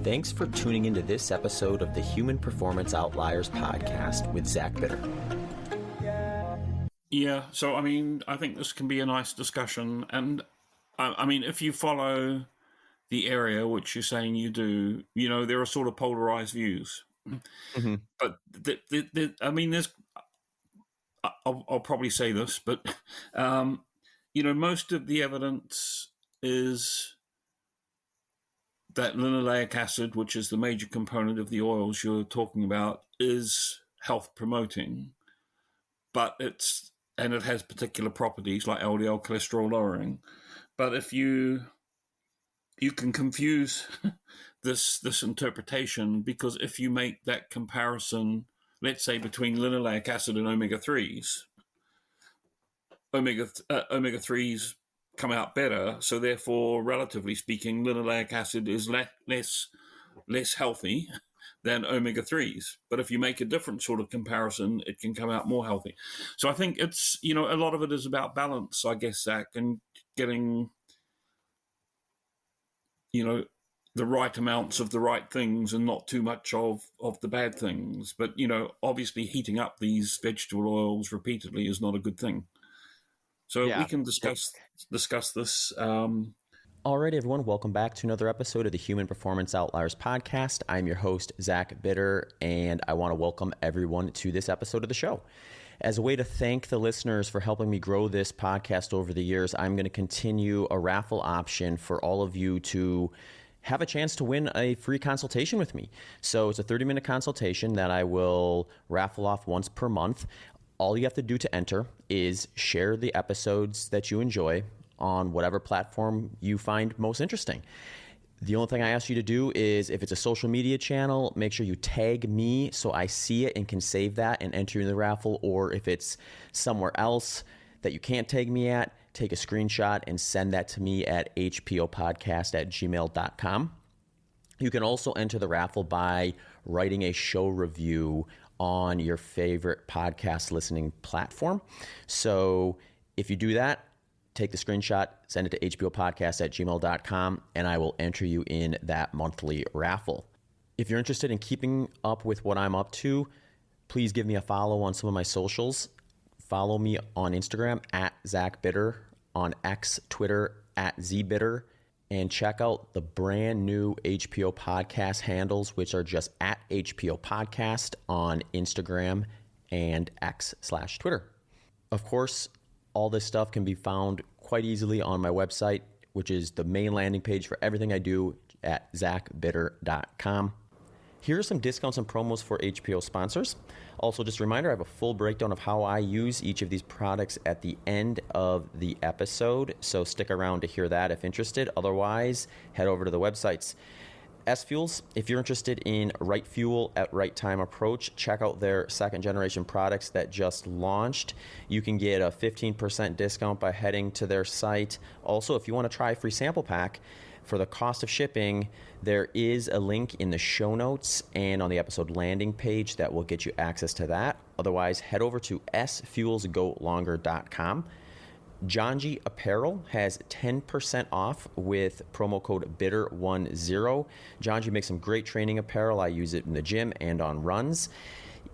Thanks for tuning into this episode of the Human Performance Outliers podcast with Zach Bitter. Yeah, so I mean, I think this can be a nice discussion. And I mean, if you follow the area, which you're saying you do, you know, there are sort of polarized views. Mm-hmm. But I mean, I'll probably say this, but, you know, most of the evidence is that linoleic acid, which is the major component of the oils you're talking about, is health promoting, but it has particular properties like LDL cholesterol lowering. But if you can confuse this interpretation, because if you make that comparison, let's say between linoleic acid and omega-3s, omega-3s come out better, so therefore, relatively speaking, linoleic acid is less healthy than omega-3s. But if you make a different sort of comparison, it can come out more healthy. So I think it's, you know, a lot of it is about balance, I guess, Zach, and getting, you know, the right amounts of the right things and not too much of the bad things. But, you know, obviously heating up these vegetable oils repeatedly is not a good thing. So we can discuss this. All right, everyone, welcome back to another episode of the Human Performance Outliers podcast. I'm your host, Zach Bitter, and I want to welcome everyone to this episode of the show. As a way to thank the listeners for helping me grow this podcast over the years, I'm going to continue a raffle option for all of you to have a chance to win a free consultation with me. So it's a 30-minute consultation that I will raffle off once per month. All you have to do to enter is share the episodes that you enjoy on whatever platform you find most interesting. The only thing I ask you to do is, if it's a social media channel, make sure you tag me so I see it and can save that and enter in the raffle. Or if it's somewhere else that you can't tag me at, take a screenshot and send that to me at hpopodcast@gmail.com. You can also enter the raffle by writing a show review on your favorite podcast listening platform. So if you do that, take the screenshot, send it to hpopodcast@gmail.com, and I will enter you in that monthly raffle. If you're interested in keeping up with what I'm up to, please give me a follow on some of my socials. Follow me on Instagram @ZachBitter, on X, Twitter @ZBitter, and check out the brand new HPO podcast handles, which are just @HPO podcast on Instagram and X/Twitter. Of course, all this stuff can be found quite easily on my website, which is the main landing page for everything I do at zachbitter.com. Here are some discounts and promos for HPO sponsors. Also, just a reminder, I have a full breakdown of how I use each of these products at the end of the episode, so stick around to hear that if interested. Otherwise, head over to the websites. S-Fuels, if you're interested in right fuel at right time approach, check out their second generation products that just launched. You can get a 15% discount by heading to their site. Also, if you want to try a free sample pack, for the cost of shipping, there is a link in the show notes and on the episode landing page that will get you access to that. Otherwise, head over to sfuelsgolonger.com. Janji Apparel has 10% off with promo code BITTER10. Janji makes some great training apparel. I use it in the gym and on runs.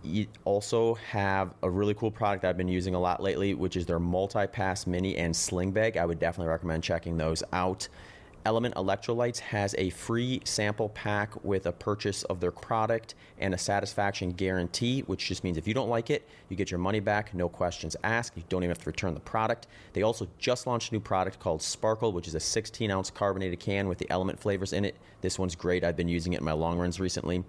You also have a really cool product I've been using a lot lately, which is their multi-pass mini and sling bag. I would definitely recommend checking those out. Element Electrolytes has a free sample pack with a purchase of their product and a satisfaction guarantee, which just means if you don't like it, you get your money back, no questions asked. You don't even have to return the product. They also just launched a new product called Sparkle, which is a 16-ounce carbonated can with the Element flavors in it. This one's great. I've been using it in my long runs recently.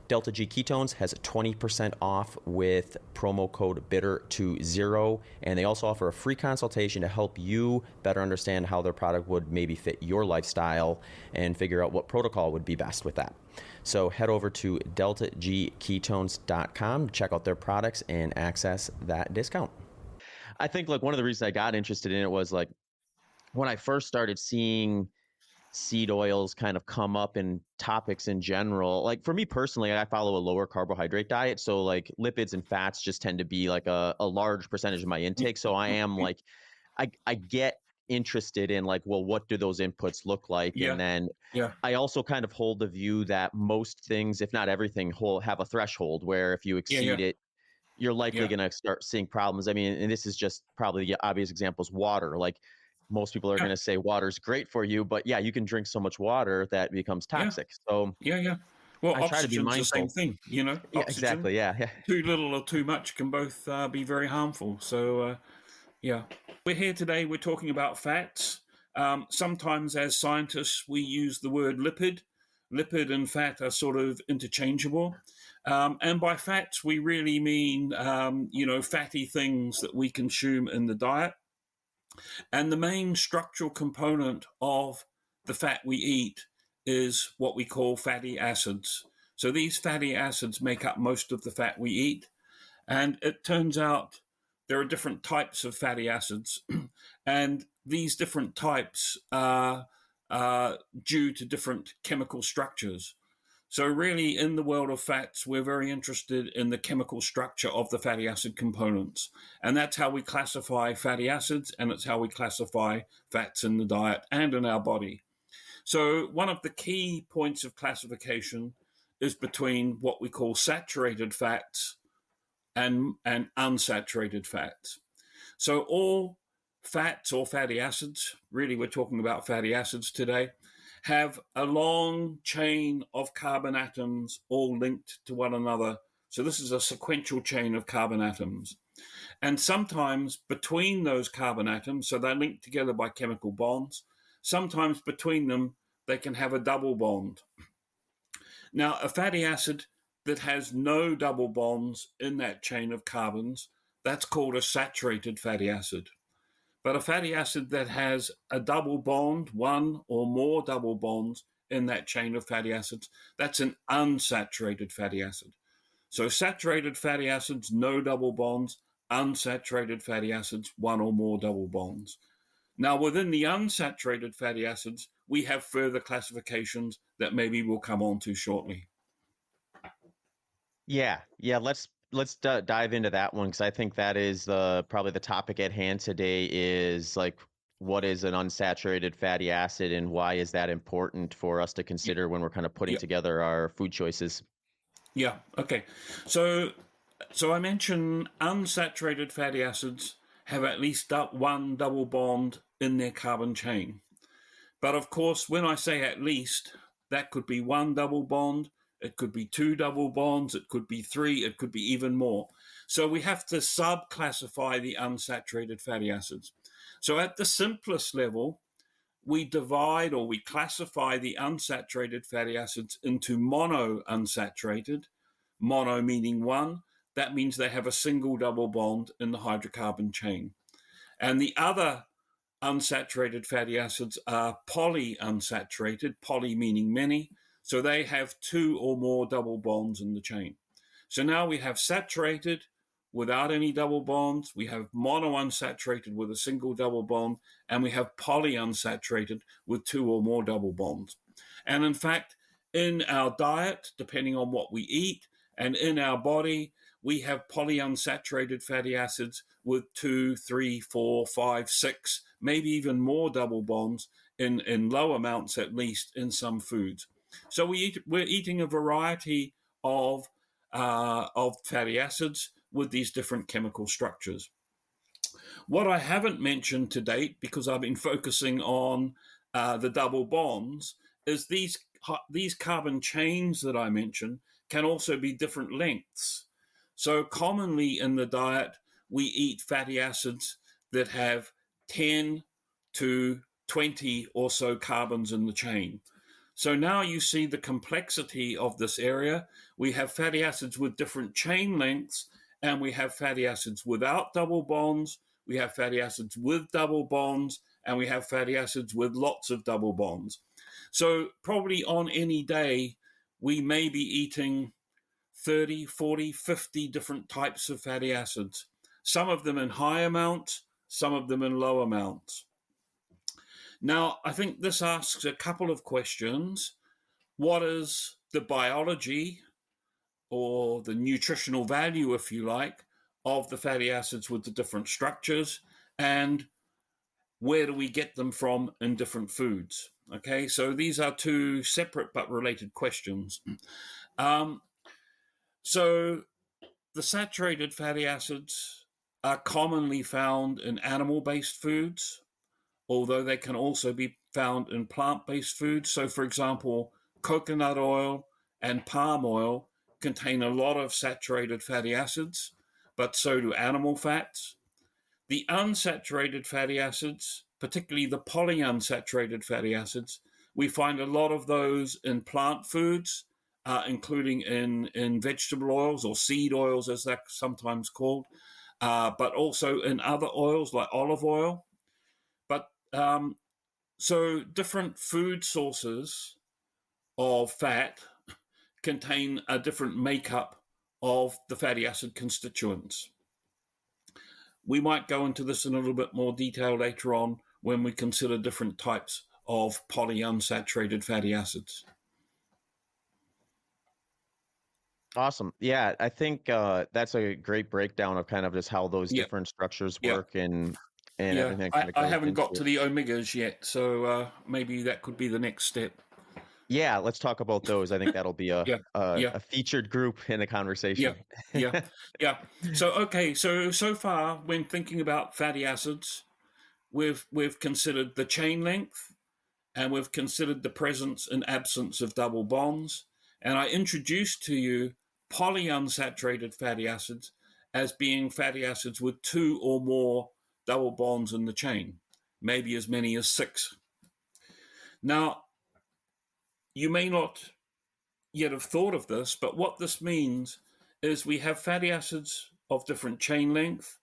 Delta G Ketones has 20% off with promo code BITTER20, and they also offer a free consultation to help you better understand how their product would maybe fit your lifestyle and figure out what protocol would be best with that. So head over to deltagketones.com to check out their products and access that discount. I think like one of the reasons I got interested in it was like when I first started seeing seed oils kind of come up in topics in general. Like for me personally, I follow a lower carbohydrate diet. So like lipids and fats just tend to be like a large percentage of my intake. So I am like, I get interested in like, well, what do those inputs look like? Yeah. And then Yeah. I also kind of hold the view that most things, if not everything, have a threshold where if you Yeah. exceed Yeah. it, you're likely Yeah. going to start seeing problems. I mean, and this is just probably the obvious examples, water. Like most people are going Yeah. to say water's great for you, but yeah, you can drink so much water that it becomes Yeah. toxic. So Yeah. Yeah. Well, I try to be oxygen's the same mindful. thing, Yeah, oxygen, exactly. Yeah. Yeah. too little or too much can both be very harmful. So, yeah. We're here today, we're talking about fats. Sometimes, as scientists, we use the word lipid. Lipid and fat are sort of interchangeable. And by fats, we really mean, fatty things that we consume in the diet. And the main structural component of the fat we eat is what we call fatty acids. So these fatty acids make up most of the fat we eat. And it turns out there are different types of fatty acids, and these different types are due to different chemical structures. So, really, in the world of fats, we're very interested in the chemical structure of the fatty acid components. And that's how we classify fatty acids, and it's how we classify fats in the diet and in our body. So, one of the key points of classification is between what we call saturated fats and unsaturated fats. So all fats or fatty acids, really we're talking about fatty acids today, have a long chain of carbon atoms all linked to one another. So this is a sequential chain of carbon atoms. And sometimes between those carbon atoms, so they're linked together by chemical bonds, sometimes between them they can have a double bond. Now, a fatty acid that has no double bonds in that chain of carbons, that's called a saturated fatty acid. But a fatty acid that has a double bond, one or more double bonds in that chain of fatty acids, that's an unsaturated fatty acid. So saturated fatty acids, no double bonds; unsaturated fatty acids, one or more double bonds. Now, within the unsaturated fatty acids, we have further classifications that maybe we'll come on to shortly. Yeah. Yeah. Let's dive into that one because I think that is probably the topic at hand today is like what is an unsaturated fatty acid and why is that important for us to consider when we're kind of putting Yeah, together our food choices? yeah, okay. So, so I mentioned unsaturated fatty acids have at least one double bond in their carbon chain. But of course, when I say at least, that could be one double bond, it could be two double bonds, it could be three, it could be even more. So we have to subclassify the unsaturated fatty acids. So at the simplest level, we divide or we classify the unsaturated fatty acids into monounsaturated, mono meaning one. That means they have a single double bond in the hydrocarbon chain. And the other unsaturated fatty acids are polyunsaturated, poly meaning many. So they have two or more double bonds in the chain. So now we have saturated without any double bonds, we have monounsaturated with a single double bond, and we have polyunsaturated with two or more double bonds. And in fact, in our diet, depending on what we eat, and in our body, we have polyunsaturated fatty acids with two, three, four, five, six, maybe even more double bonds in low amounts, at least in some foods. So we're eating a variety of fatty acids with these different chemical structures. What I haven't mentioned to date, because I've been focusing on the double bonds, is these carbon chains that I mentioned can also be different lengths. So commonly in the diet, we eat fatty acids that have 10 to 20 or so carbons in the chain. So now you see the complexity of this area. We have fatty acids with different chain lengths, and we have fatty acids without double bonds, we have fatty acids with double bonds, and we have fatty acids with lots of double bonds. So probably on any day, we may be eating 30, 40, 50 different types of fatty acids, some of them in high amounts, some of them in low amounts. Now, I think this asks a couple of questions. What is the biology or the nutritional value, if you like, of the fatty acids with the different structures? And where do we get them from in different foods? Okay, so these are two separate but related questions. Um, so the saturated fatty acids are commonly found in animal-based foods, although they can also be found in plant-based foods. So, for example, coconut oil and palm oil contain a lot of saturated fatty acids, but so do animal fats. The unsaturated fatty acids, particularly the polyunsaturated fatty acids, we find a lot of those in plant foods, including in vegetable oils or seed oils, as they're sometimes called, but also in other oils like olive oil. But so different food sources of fat contain a different makeup of the fatty acid constituents. We might go into this in a little bit more detail later on when we consider different types of polyunsaturated fatty acids. Awesome. Yeah, I think that's a great breakdown of kind of just how those Yeah, different structures yeah, work and yeah. everything that kind of I goes haven't got into to it. the omegas yet, so maybe that could be the next step. Yeah, let's talk about those. I think that'll be Yeah, yeah, a featured group in the yeah, conversation. yeah, yeah. So okay, so far when thinking about fatty acids, we've considered the chain length, and we've considered the presence and absence of double bonds. And I introduced to you polyunsaturated fatty acids as being fatty acids with 2 or more double bonds in the chain, maybe as many as 6. Now, you may not yet have thought of this, but what this means is we have fatty acids of different chain length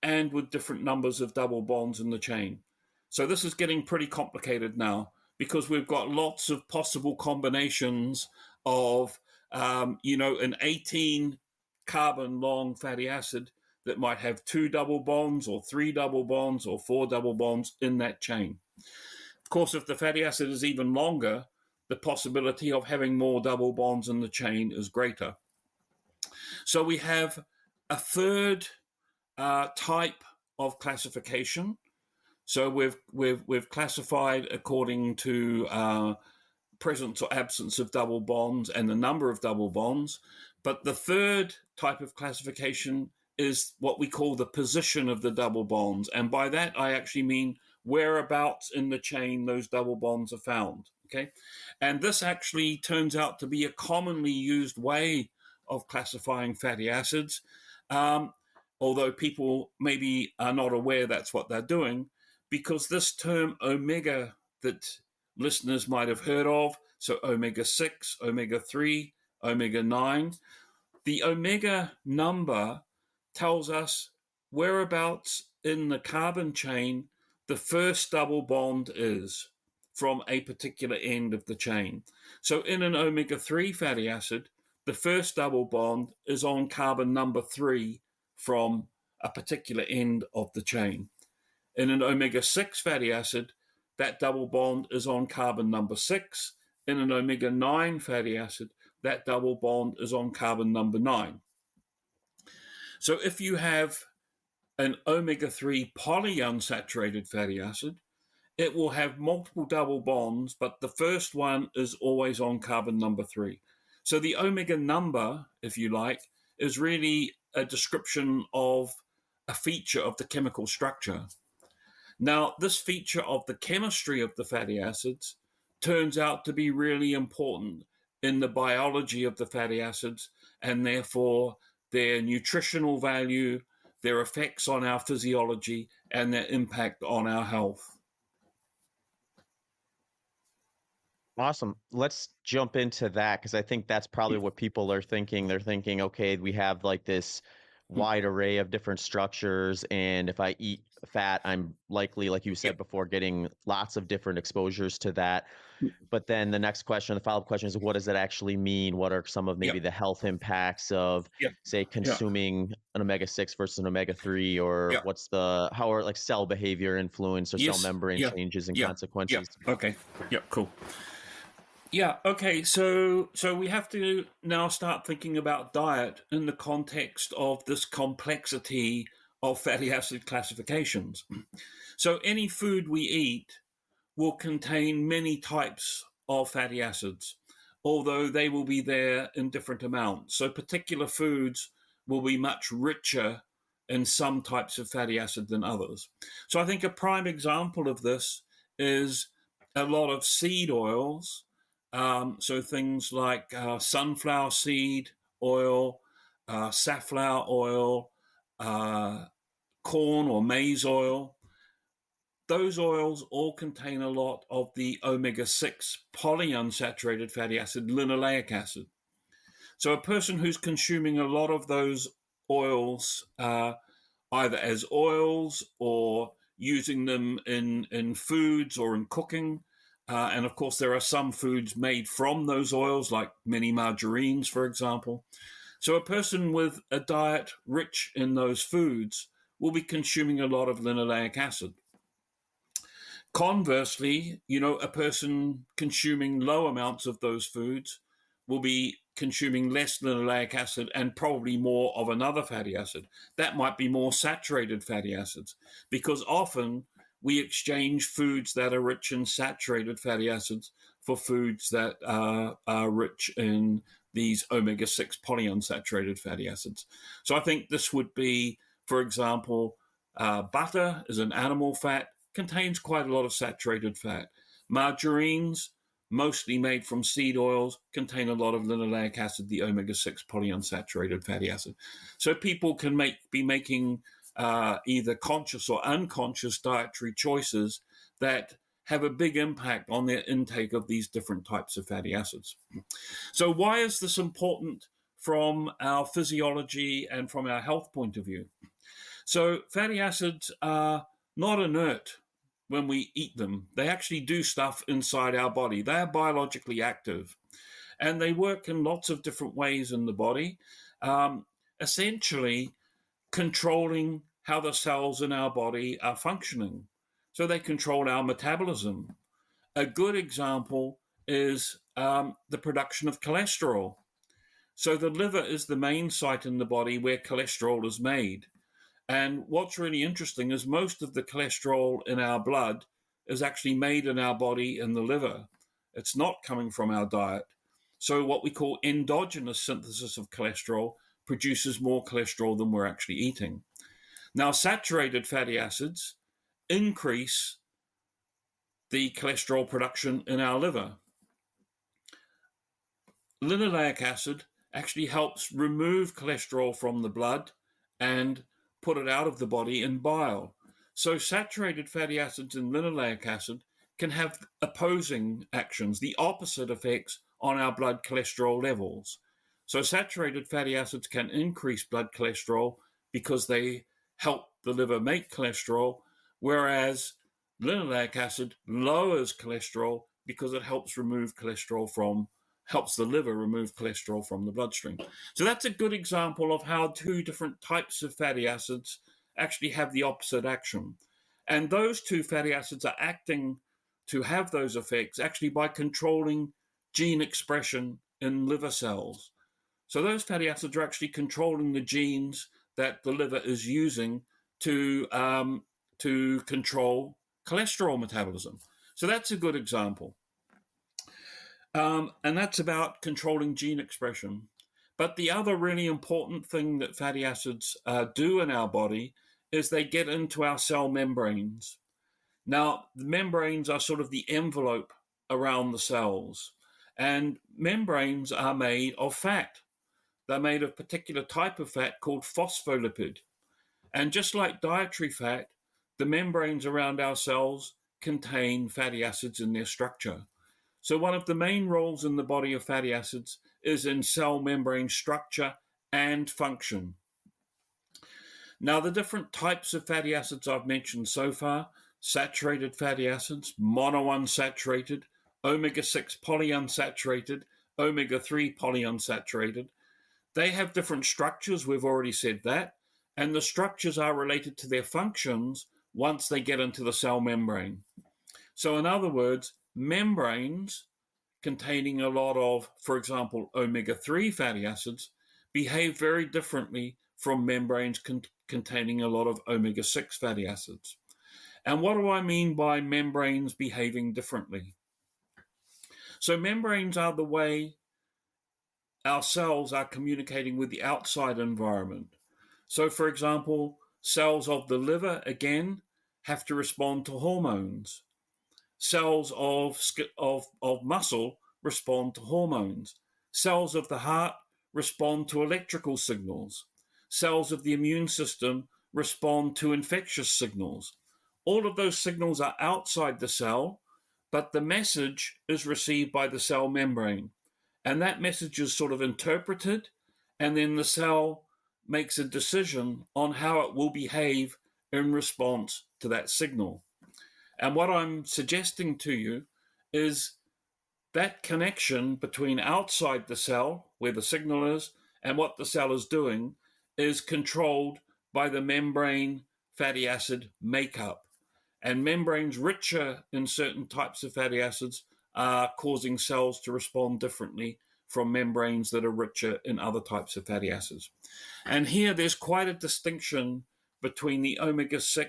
and with different numbers of double bonds in the chain. So this is getting pretty complicated now because we've got lots of possible combinations of, an 18 carbon long fatty acid that might have 2 double bonds or 3 double bonds or 4 double bonds in that chain. Of course, if the fatty acid is even longer, the possibility of having more double bonds in the chain is greater. So we have a third type of classification. So we've classified according to presence or absence of double bonds and the number of double bonds. But the third type of classification is what we call the position of the double bonds, and by that I actually mean whereabouts in the chain those double bonds are found. Okay, and this actually turns out to be a commonly used way of classifying fatty acids. Um, Although people maybe are not aware that's what they're doing, because this term omega that listeners might have heard of, so omega 6, omega 3, omega 9, the omega number tells us whereabouts in the carbon chain the first double bond is from a particular end of the chain. So in an omega 3 fatty acid, the first double bond is on carbon number 3 from a particular end of the chain. In an omega 6 fatty acid, that double bond is on carbon number 6. In an omega 9 fatty acid, that double bond is on carbon number 9. So if you have an omega 3 polyunsaturated fatty acid, it will have multiple double bonds, but the first one is always on carbon number 3. So the omega number, if you like, is really a description of a feature of the chemical structure. Now, this feature of the chemistry of the fatty acids turns out to be really important in the biology of the fatty acids and therefore their nutritional value, their effects on our physiology, and their impact on our health. Awesome. Let's jump into that because I think that's probably what people are thinking. They're thinking, okay, we have like this wide array of different structures, and if I eat fat, I'm likely, like you said Yep. before, getting lots of different exposures to that. But then the next question, the follow-up question is, what does it actually mean? What are some of maybe Yep. the health impacts of, Yep. say, Yep. consuming an omega-6 versus an omega-3, or Yep. how are like cell behavior influence or cell Yes. membrane Yeah. changes and Yeah. Yeah. consequences? Okay. Yeah. Cool. Yeah. Okay. So we have to now start thinking about diet in the context of this complexity of fatty acid classifications. So any food we eat will contain many types of fatty acids, although they will be there in different amounts. So particular foods will be much richer in some types of fatty acid than others. So I think a prime example of this is a lot of seed oils. So things like sunflower seed oil, safflower oil, corn or maize oil. Those oils all contain a lot of the omega-6 polyunsaturated fatty acid, linoleic acid. So a person who's consuming a lot of those oils, either as oils or using them in foods or in cooking, and of course there are some foods made from those oils, like many margarines, for example. So a person with a diet rich in those foods will be consuming a lot of linoleic acid. Conversely, a person consuming low amounts of those foods will be consuming less linoleic acid and probably more of another fatty acid. That might be more saturated fatty acids, because often we exchange foods that are rich in saturated fatty acids for foods that are rich in these omega-6 polyunsaturated fatty acids. So I think this would be, for example, butter is an animal fat, contains quite a lot of saturated fat. Margarines, mostly made from seed oils, contain a lot of linoleic acid, the omega-6 polyunsaturated fatty acid. So people can be making either conscious or unconscious dietary choices that have a big impact on their intake of these different types of fatty acids. So why is this important from our physiology and from our health point of view? So fatty acids are not inert when we eat them. They actually do stuff inside our body. They are biologically active, and they work in lots of different ways in the body, essentially controlling how the cells in our body are functioning. So they control our metabolism. A good example is the production of cholesterol. So the liver is the main site in the body where cholesterol is made. And what's really interesting is most of the cholesterol in our blood is actually made in our body in the liver. It's not coming from our diet. So what we call endogenous synthesis of cholesterol produces more cholesterol than we're actually eating. Now, saturated fatty acids increase the cholesterol production in our liver. Linoleic acid actually helps remove cholesterol from the blood and put it out of the body in bile. So saturated fatty acids and linoleic acid can have opposing actions, the opposite effects on our blood cholesterol levels. So saturated fatty acids can increase blood cholesterol because they help the liver make cholesterol, whereas linoleic acid lowers cholesterol because it helps the liver remove cholesterol from the bloodstream. So that's a good example of how two different types of fatty acids actually have the opposite action. And those two fatty acids are acting to have those effects actually by controlling gene expression in liver cells. So those fatty acids are actually controlling the genes that the liver is using to control cholesterol metabolism. So that's a good example. And that's about controlling gene expression. But the other really important thing that fatty acids do in our body is they get into our cell membranes. Now, the membranes are sort of the envelope around the cells. And membranes are made of fat. They're made of a particular type of fat called phospholipid. And just like dietary fat, the membranes around our cells contain fatty acids in their structure. So one of the main roles in the body of fatty acids is in cell membrane structure and function. Now, the different types of fatty acids I've mentioned so far, saturated fatty acids, monounsaturated, omega-6 polyunsaturated, omega-3 polyunsaturated, they have different structures, we've already said that, and the structures are related to their functions once they get into the cell membrane. So in other words, membranes containing a lot of, for example, omega-3 fatty acids behave very differently from membranes containing a lot of omega-6 fatty acids. And what do I mean by membranes behaving differently? So membranes are the way our cells are communicating with the outside environment. So, for example, cells of the liver, again, have to respond to hormones. Cells of muscle respond to hormones. Cells of the heart respond to electrical signals. Cells of the immune system respond to infectious signals. All of those signals are outside the cell, but the message is received by the cell membrane. And that message is sort of interpreted, and then the cell makes a decision on how it will behave in response to that signal. And what I'm suggesting to you is that connection between outside the cell, where the signal is, and what the cell is doing is controlled by the membrane fatty acid makeup. And membranes richer in certain types of fatty acids are causing cells to respond differently from membranes that are richer in other types of fatty acids. And here there's quite a distinction between the omega-6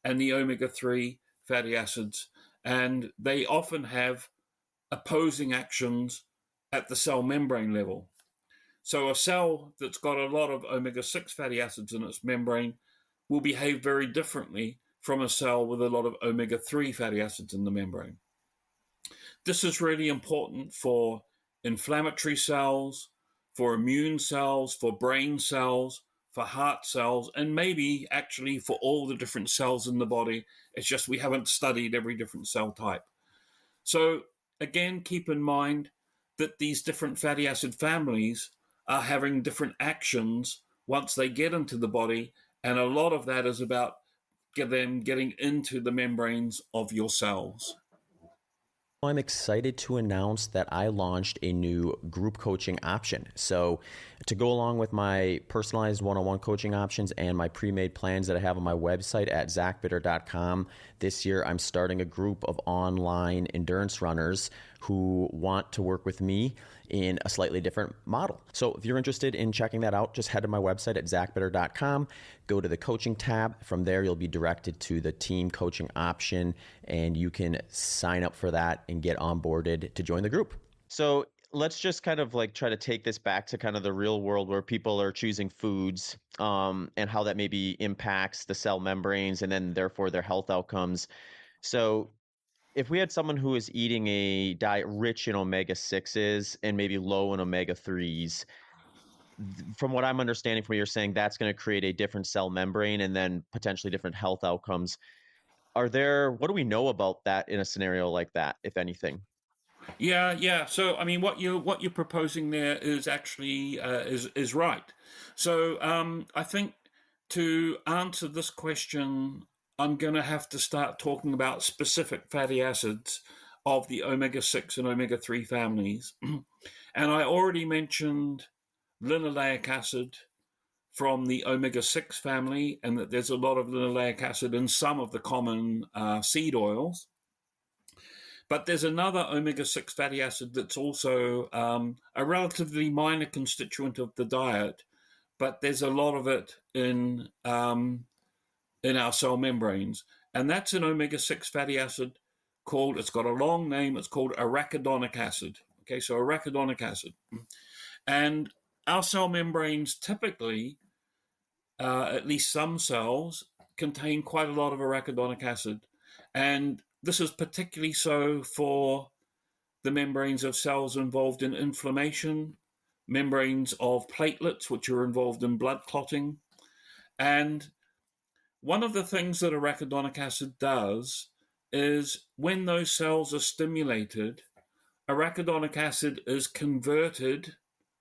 and the omega-3 fatty acids, and they often have opposing actions at the cell membrane level. So a cell that's got a lot of omega-6 fatty acids in its membrane will behave very differently from a cell with a lot of omega-3 fatty acids in the membrane. This is really important for inflammatory cells, for immune cells, for brain cells, for heart cells, and maybe actually for all the different cells in the body. It's just we haven't studied every different cell type. So again, keep in mind that these different fatty acid families are having different actions once they get into the body, and a lot of that is about them getting into the membranes of your cells. I'm excited to announce that I launched a new group coaching option. So to go along with my personalized one-on-one coaching options and my pre-made plans that I have on my website at zachbitter.com, this year I'm starting a group of online endurance runners who want to work with me in a slightly different model. So if you're interested in checking that out, just head to my website at zachbitter.com, go to the coaching tab. From there, you'll be directed to the team coaching option, and you can sign up for that and get onboarded to join the group. So let's just kind of like try to take this back to kind of the real world where people are choosing foods and how that maybe impacts the cell membranes and then therefore their health outcomes. So if we had someone who is eating a diet rich in omega-6s and maybe low in omega-3s, from what I'm understanding from what you're saying, that's going to create a different cell membrane and then potentially different health outcomes. What do we know about that in a scenario like that, if anything? Yeah. So I mean, what you're proposing there is actually is right. So I think to answer this question, I'm going to have to start talking about specific fatty acids of the omega-6 and omega-3 families. And I already mentioned linoleic acid from the omega-6 family, and that there's a lot of linoleic acid in some of the common seed oils. But there's another omega-6 fatty acid that's also a relatively minor constituent of the diet, but there's a lot of it in our cell membranes. And that's an omega-6 fatty acid it's got a long name, it's called arachidonic acid. Okay, so arachidonic acid. And our cell membranes typically, at least some cells, contain quite a lot of arachidonic acid. And this is particularly so for the membranes of cells involved in inflammation, membranes of platelets, which are involved in blood clotting. And one of the things that arachidonic acid does is when those cells are stimulated, arachidonic acid is converted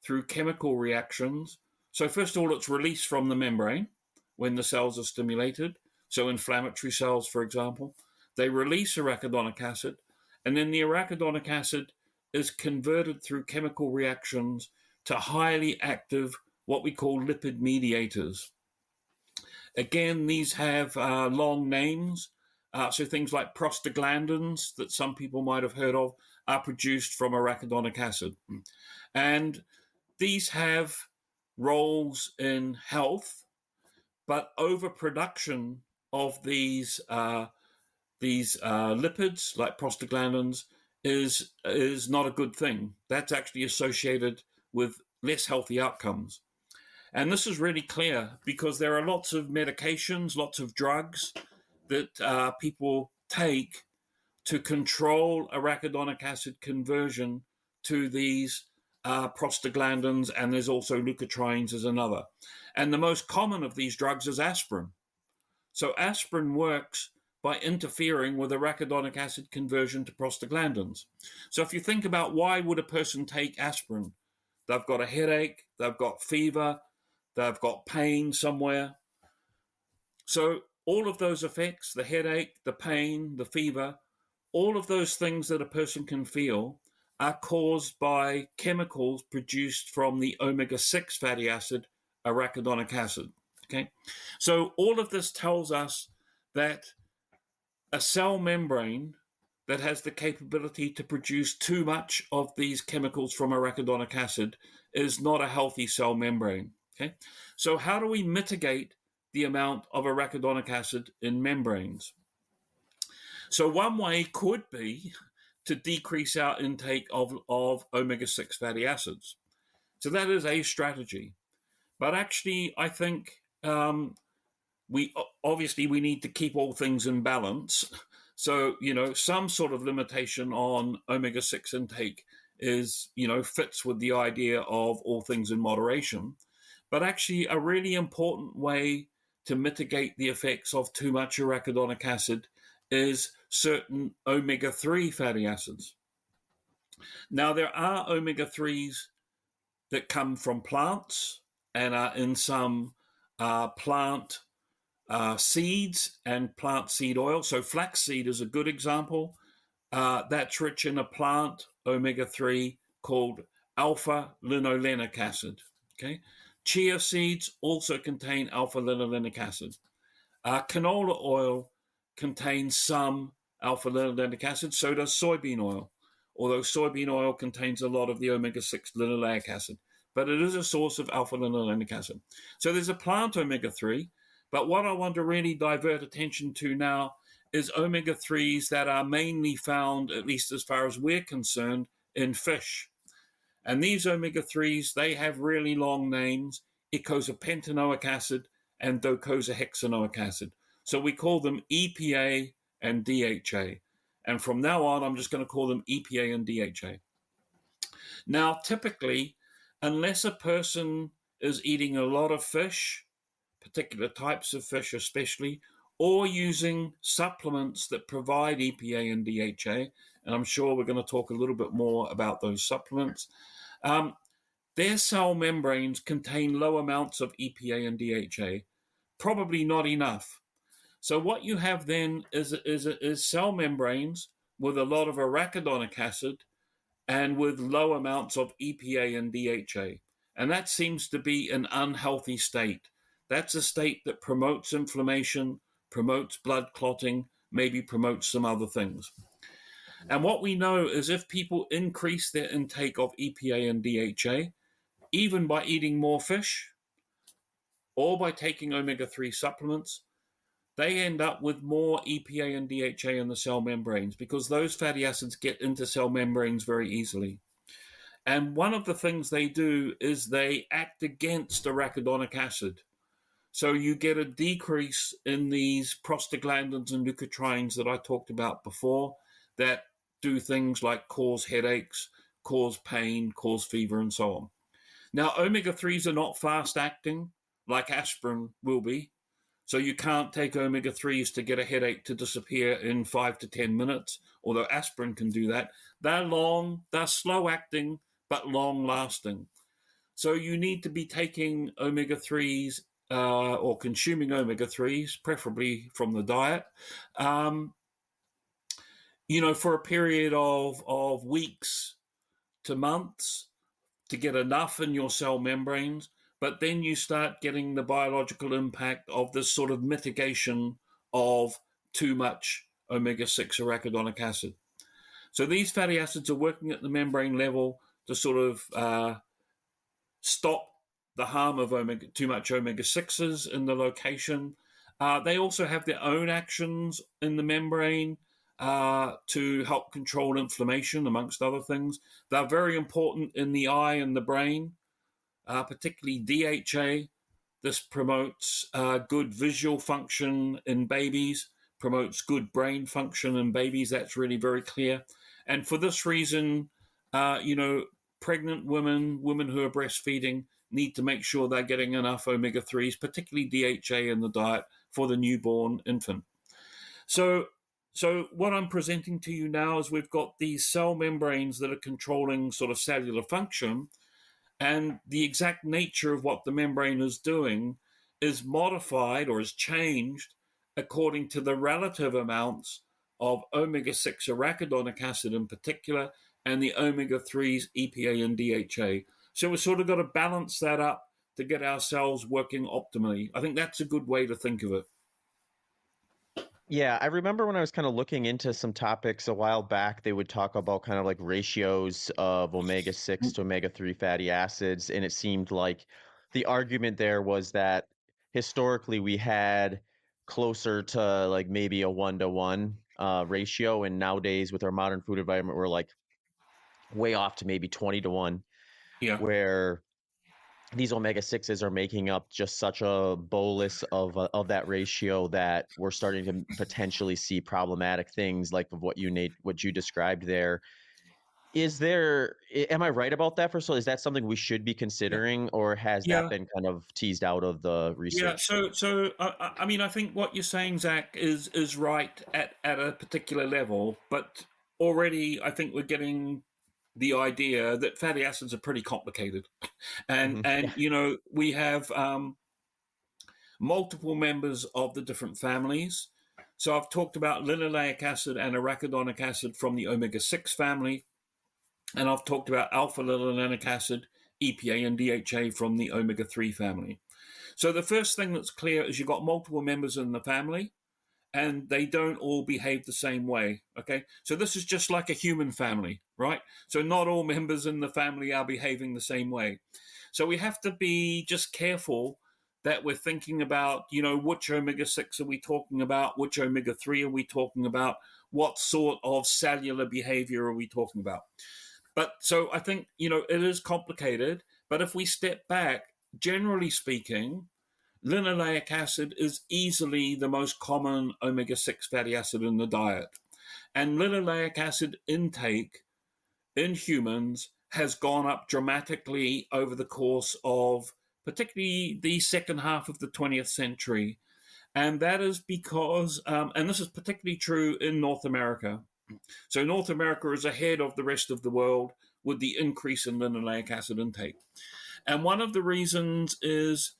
through chemical reactions. So first of all, it's released from the membrane when the cells are stimulated. So inflammatory cells, for example, they release arachidonic acid, and then the arachidonic acid is converted through chemical reactions to highly active, what we call lipid mediators. Again, these have long names. So things like prostaglandins that some people might have heard of are produced from arachidonic acid. And these have roles in health, but overproduction of these lipids like prostaglandins is not a good thing. That's actually associated with less healthy outcomes. And this is really clear because there are lots of medications, lots of drugs that people take to control arachidonic acid conversion to these prostaglandins, and there's also leukotrienes as another. And the most common of these drugs is aspirin. So aspirin works by interfering with arachidonic acid conversion to prostaglandins. So if you think about why would a person take aspirin? They've got a headache, they've got fever, they've got pain somewhere. So all of those effects, the headache, the pain, the fever, all of those things that a person can feel are caused by chemicals produced from the omega-6 fatty acid, arachidonic acid. Okay, so all of this tells us that a cell membrane that has the capability to produce too much of these chemicals from arachidonic acid is not a healthy cell membrane. Okay, so how do we mitigate the amount of arachidonic acid in membranes? So one way could be to decrease our intake of omega-6 fatty acids. So that is a strategy. But actually, I think we need to keep all things in balance. So, some sort of limitation on omega-6 intake is, fits with the idea of all things in moderation. But actually, a really important way to mitigate the effects of too much arachidonic acid is certain omega-3 fatty acids. Now, there are omega-3s that come from plants and are in some plant seeds and plant seed oil. So flaxseed is a good example. That's rich in a plant omega-3 called alpha-linolenic acid. Okay, chia seeds also contain alpha-linolenic acid. Canola oil contains some alpha-linolenic acid. So does soybean oil, although soybean oil contains a lot of the omega-6 linoleic acid. But it is a source of alpha-linolenic acid. So there's a plant omega-3. But what I want to really divert attention to now is omega-3s that are mainly found, at least as far as we're concerned, in fish. And these omega-3s, they have really long names: eicosapentaenoic acid and docosahexaenoic acid. So we call them EPA and DHA. And from now on, I'm just going to call them EPA and DHA. Now, typically, unless a person is eating a lot of fish, particular types of fish especially, or using supplements that provide EPA and DHA, and I'm sure we're going to talk a little bit more about those supplements, their cell membranes contain low amounts of EPA and DHA, probably not enough. So what you have then is cell membranes with a lot of arachidonic acid and with low amounts of EPA and DHA. And that seems to be an unhealthy state. That's a state that promotes inflammation, promotes blood clotting, maybe promotes some other things. And what we know is if people increase their intake of EPA and DHA, even by eating more fish or by taking omega-3 supplements, they end up with more EPA and DHA in the cell membranes because those fatty acids get into cell membranes very easily. And one of the things they do is they act against arachidonic acid. So you get a decrease in these prostaglandins and leukotrienes that I talked about before that do things like cause headaches, cause pain, cause fever, and so on. Now, omega-3s are not fast-acting like aspirin will be. So you can't take omega-3s to get a headache to disappear in 5 to 10 minutes, although aspirin can do that. They're long, they're slow-acting, but long-lasting. So you need to be taking omega-3s or consuming omega-3s, preferably from the diet, for a period of weeks to months to get enough in your cell membranes. But then you start getting the biological impact of this sort of mitigation of too much omega-6 arachidonic acid. So these fatty acids are working at the membrane level to sort of stop the harm of too much omega 6s in the location. They also have their own actions in the membrane to help control inflammation, amongst other things. They're very important in the eye and the brain, particularly DHA. This promotes good visual function in babies, promotes good brain function in babies. That's really very clear. And for this reason, pregnant women, women who are breastfeeding, need to make sure they're getting enough omega 3s, particularly DHA in the diet for the newborn infant. So, what I'm presenting to you now is we've got these cell membranes that are controlling sort of cellular function, and the exact nature of what the membrane is doing is modified or is changed according to the relative amounts of omega 6 arachidonic acid in particular and the omega 3s, EPA and DHA. So we've sort of got to balance that up to get our cells working optimally. I think that's a good way to think of it. Yeah, I remember when I was kind of looking into some topics a while back, they would talk about kind of like ratios of omega-6 to omega-3 fatty acids. And it seemed like the argument there was that historically we had closer to like maybe a 1-to-1 ratio. And nowadays with our modern food environment, we're like way off to maybe 20-to-1, Yeah. where these omega-6s are making up just such a bolus of that ratio that we're starting to potentially see problematic things like of what you described there. Am I right about that? First of all, is that something we should be Yeah. considering, or has that Yeah. been kind of teased out of the Yeah, research? I mean, I think what you're saying, Zach, is right at a particular level, but already I think we're getting the idea that fatty acids are pretty complicated, and Yeah. we have multiple members of the different families. So I've talked about linoleic acid and arachidonic acid from the omega 6 family, and I've talked about alpha linolenic acid, EPA, and DHA from the omega 3 family. So the first thing that's clear is you've got multiple members in the family and they don't all behave the same way. Okay. So this is just like a human family, right? So not all members in the family are behaving the same way. So we have to be just careful that we're thinking about, which omega 6 are we talking about? Which omega 3 are we talking about? What sort of cellular behavior are we talking about? But so I think, it is complicated. But if we step back, generally speaking, linoleic acid is easily the most common omega 6 fatty acid in the diet. And linoleic acid intake in humans has gone up dramatically over the course of particularly the second half of the 20th century. And that is because, and this is particularly true in North America. So North America is ahead of the rest of the world with the increase in linoleic acid intake. And one of the reasons is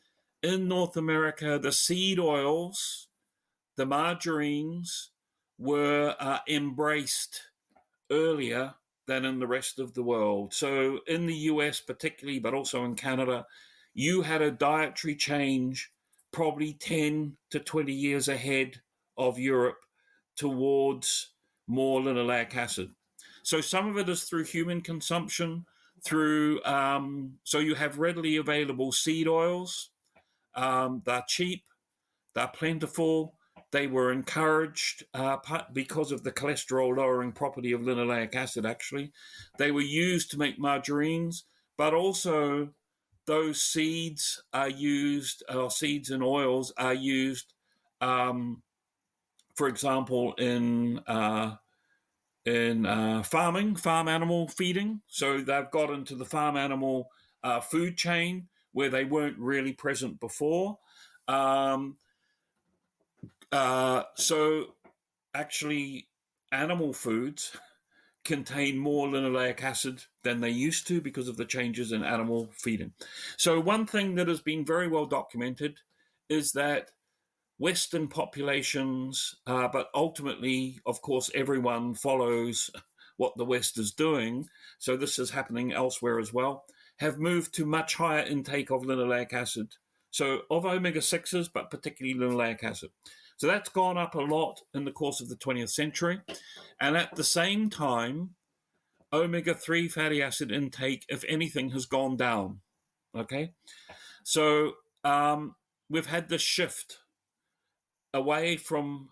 in North America, the seed oils, the margarines, were embraced earlier than in the rest of the world. So in the US, particularly, but also in Canada, you had a dietary change probably 10 to 20 years ahead of Europe towards more linoleic acid. So some of it is through human consumption, so you have readily available seed oils. They're cheap, they're plentiful. They were encouraged because of the cholesterol lowering property of linoleic acid, actually. They were used to make margarines, but also those seeds are used, or seeds and oils are used, for example, in farm animal feeding. So they've got into the farm animal food chain where they weren't really present before. So actually, animal foods contain more linoleic acid than they used to because of the changes in animal feeding. So one thing that has been very well documented is that Western populations, but ultimately, of course, everyone follows what the West is doing, so this is happening elsewhere as well, have moved to much higher intake of linoleic acid. So of omega 6s, but particularly linoleic acid. So that's gone up a lot in the course of the 20th century. And at the same time, omega 3 fatty acid intake, if anything, has gone down. Okay. So we've had this shift away from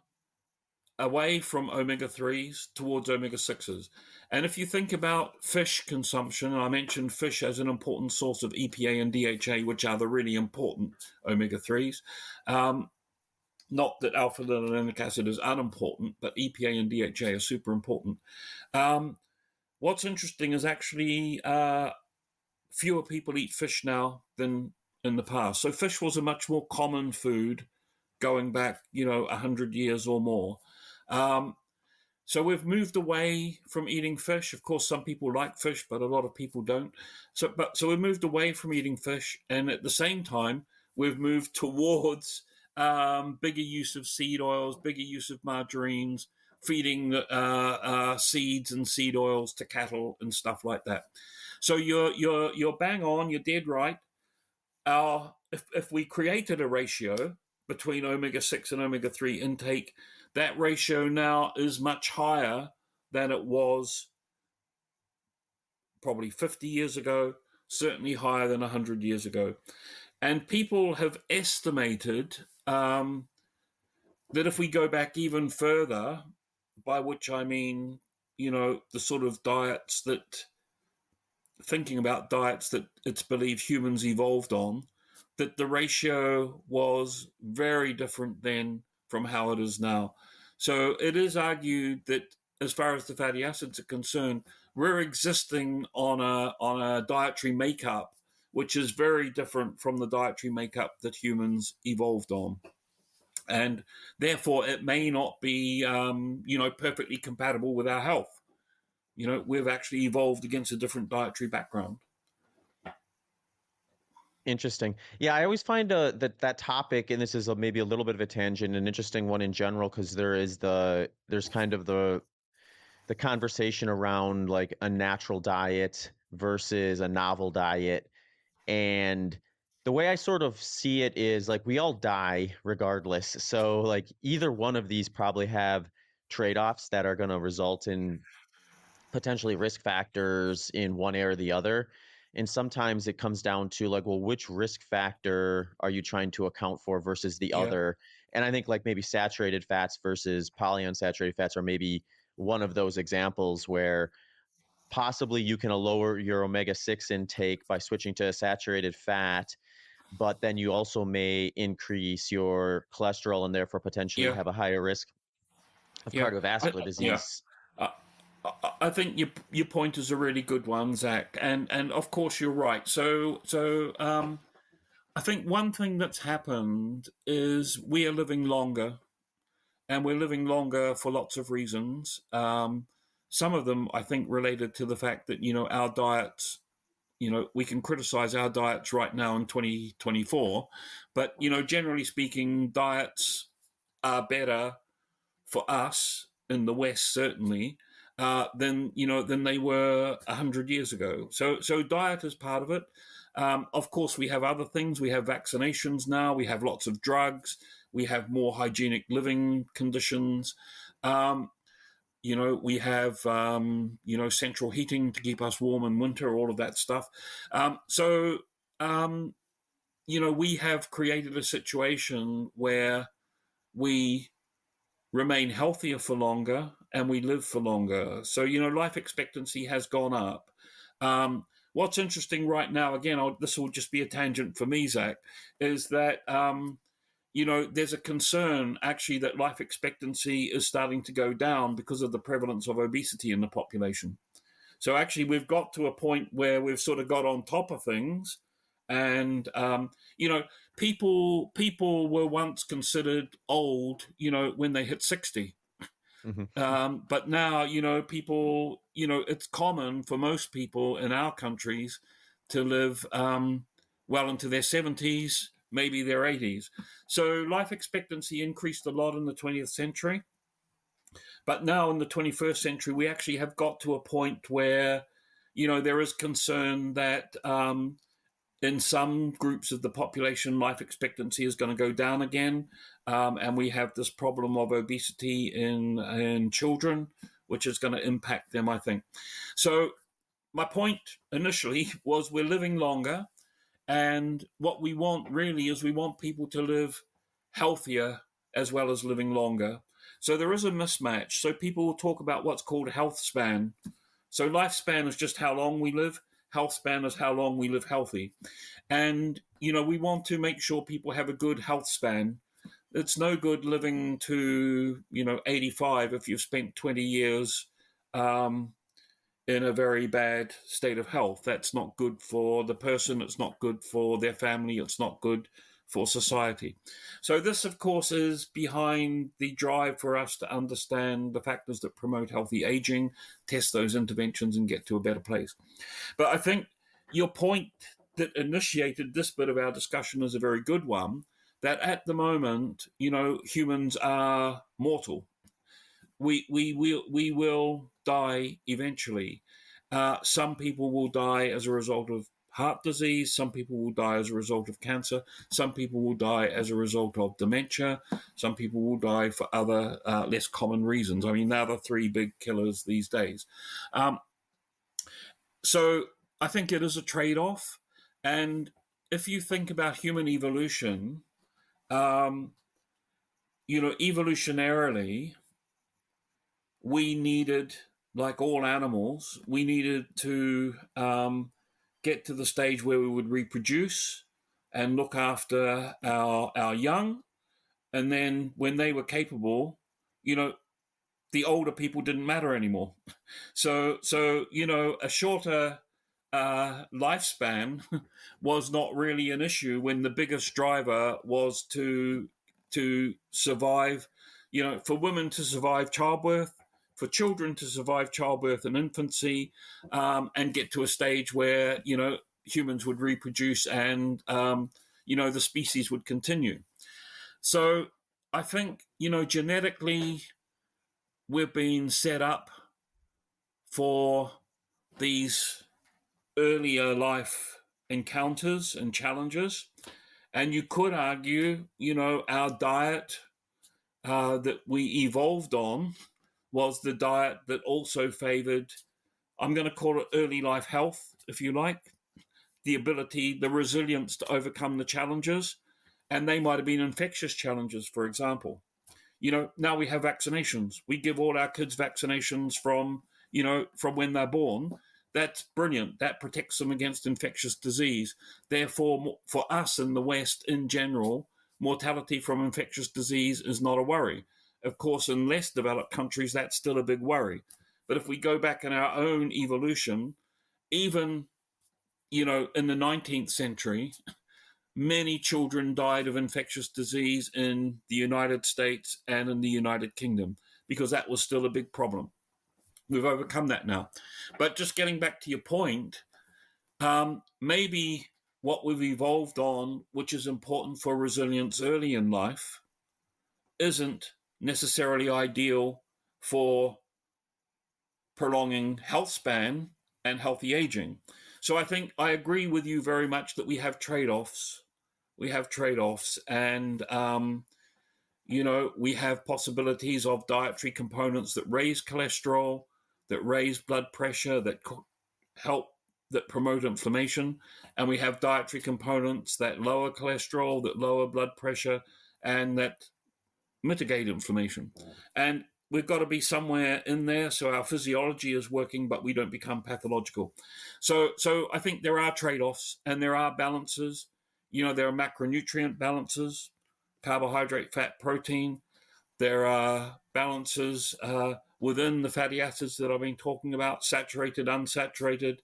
omega-3s towards omega-6s. And if you think about fish consumption, and I mentioned fish as an important source of EPA and DHA, which are the really important omega-3s. Not that alpha-linolenic acid is unimportant, but EPA and DHA are super important. What's interesting is actually fewer people eat fish now than in the past. So fish was a much more common food going back, 100 years or more. So we've moved away from eating fish. Of course, some people like fish, but a lot of people don't. So we've moved away from eating fish, and at the same time, we've moved towards bigger use of seed oils, bigger use of margarines, feeding seeds and seed oils to cattle and stuff like that. So you're bang on. You're dead right. If we created a ratio between omega-6 and omega-3 intake, that ratio now is much higher than it was probably 50 years ago, certainly higher than 100 years ago. And people have estimated that if we go back even further, by which I mean, the sort of thinking about diets that it's believed humans evolved on, that the ratio was very different then from how it is now. So it is argued that as far as the fatty acids are concerned, we're existing on a dietary makeup which is very different from the dietary makeup that humans evolved on. And therefore, it may not be, perfectly compatible with our health. We've actually evolved against a different dietary background. Interesting. Yeah, I always find that topic, and this is maybe a little bit of a tangent, an interesting one in general, because there's kind of the conversation around like a natural diet versus a novel diet. And the way I sort of see it is like we all die regardless. So like either one of these probably have trade-offs that are going to result in potentially risk factors in one area or the other. And sometimes it comes down to like, well, which risk factor are you trying to account for versus the Yeah. other? And I think like maybe saturated fats versus polyunsaturated fats are maybe one of those examples where possibly you can lower your omega-6 intake by switching to a saturated fat, but then you also may increase your cholesterol and therefore potentially Yeah. have a higher risk of Yeah. cardiovascular disease. I, I think your point is a really good one, Zach, and of course you're right. So I think one thing that's happened is we are living longer, and we're living longer for lots of reasons. Some of them, I think, related to the fact that our diets. We can criticize our diets right now in 2024, but generally speaking, diets are better for us in the West, certainly, than they were 100 years ago. So diet is part of it. Of course, we have other things. We have vaccinations now. We have lots of drugs. We have more hygienic living conditions. We have central heating to keep us warm in winter. All of that stuff. So we have created a situation where we remain healthier for longer and we live for longer. So, life expectancy has gone up. What's interesting right now, again, this will just be a tangent for me, Zach, is that, there's a concern actually that life expectancy is starting to go down because of the prevalence of obesity in the population. So actually, we've got to a point where we've sort of got on top of things. And, people were once considered old, when they hit 60. Mm-hmm. But now, people, it's common for most people in our countries to live well into their 70s, maybe their 80s. So life expectancy increased a lot in the 20th century. But now in the 21st century, we actually have got to a point where, there is concern that in some groups of the population, life expectancy is going to go down again. And we have this problem of obesity in children, which is going to impact them, I think. So my point initially was we're living longer And what we want really is we want people to live healthier as well as living longer. So there is a mismatch. So people will talk about what's called health span. So lifespan is just how long we live. Health span is how long we live healthy. And, we want to make sure people have a good health span. It's no good living to, 85 if you've spent 20 years in a very bad state of health. That's not good for the person. It's not good for their family. It's not good for society. So this, of course, is behind the drive for us to understand the factors that promote healthy aging, test those interventions, and get to a better place. But I think your point that initiated this bit of our discussion is a very good one, that at the moment, humans are mortal. We will die eventually. Some people will die as a result of heart disease. Some people will die as a result of cancer. Some people will die as a result of dementia. Some people will die for other less common reasons. I mean, they're the three big killers these days. So I think it is a trade-off. And if you think about human evolution, evolutionarily, we needed, like all animals, we needed to get to the stage where we would reproduce and look after our young. And then when they were capable, the older people didn't matter anymore. So a shorter lifespan was not really an issue when the biggest driver was to survive, for women to survive childbirth, for children to survive childbirth and infancy, and get to a stage where, humans would reproduce and, the species would continue. So I think, genetically, we're being set up for these earlier life encounters and challenges. And you could argue, our diet that we evolved on was the diet that also favored, I'm going to call it early life health, if you like, the ability, the resilience to overcome the challenges. And they might have been infectious challenges, for example. Now we have vaccinations. We give all our kids vaccinations from when they're born. That's brilliant. That protects them against infectious disease. Therefore, for us in the West in general, mortality from infectious disease is not a worry. Of course, in less developed countries, that's still a big worry. But if we go back in our own evolution, even, in the 19th century, many children died of infectious disease in the United States and in the United Kingdom because that was still a big problem. We've overcome that now. But just getting back to your point, maybe what we've evolved on, which is important for resilience early in life, isn't necessarily ideal for prolonging health span and healthy aging. So I think I agree with you very much that we have trade-offs. We have trade-offs, and we have possibilities of dietary components that raise cholesterol, that raise blood pressure, that help, that promote inflammation, and we have dietary components that lower cholesterol, that lower blood pressure, and that mitigate inflammation. And we've got to be somewhere in there so our physiology is working, but we don't become pathological. So I think there are trade-offs and there are balances. There are macronutrient balances, carbohydrate, fat, protein. There are balances within the fatty acids that I've been talking about, saturated, unsaturated,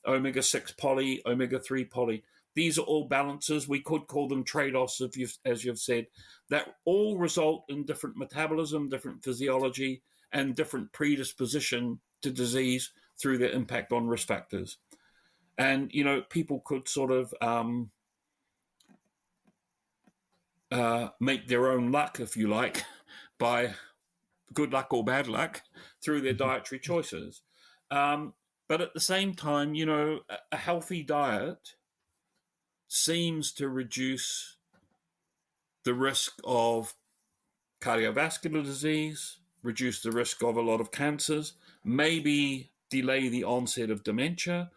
omega-6 poly, omega-3 poly. These are all balances. We could call them trade-offs, as you've said, that all result in different metabolism, different physiology, and different predisposition to disease through their impact on risk factors. And, people could sort of make their own luck, if you like, by good luck or bad luck through their dietary choices. But at the same time, a healthy diet seems to reduce the risk of cardiovascular disease, reduce the risk of a lot of cancers, maybe delay the onset of dementia.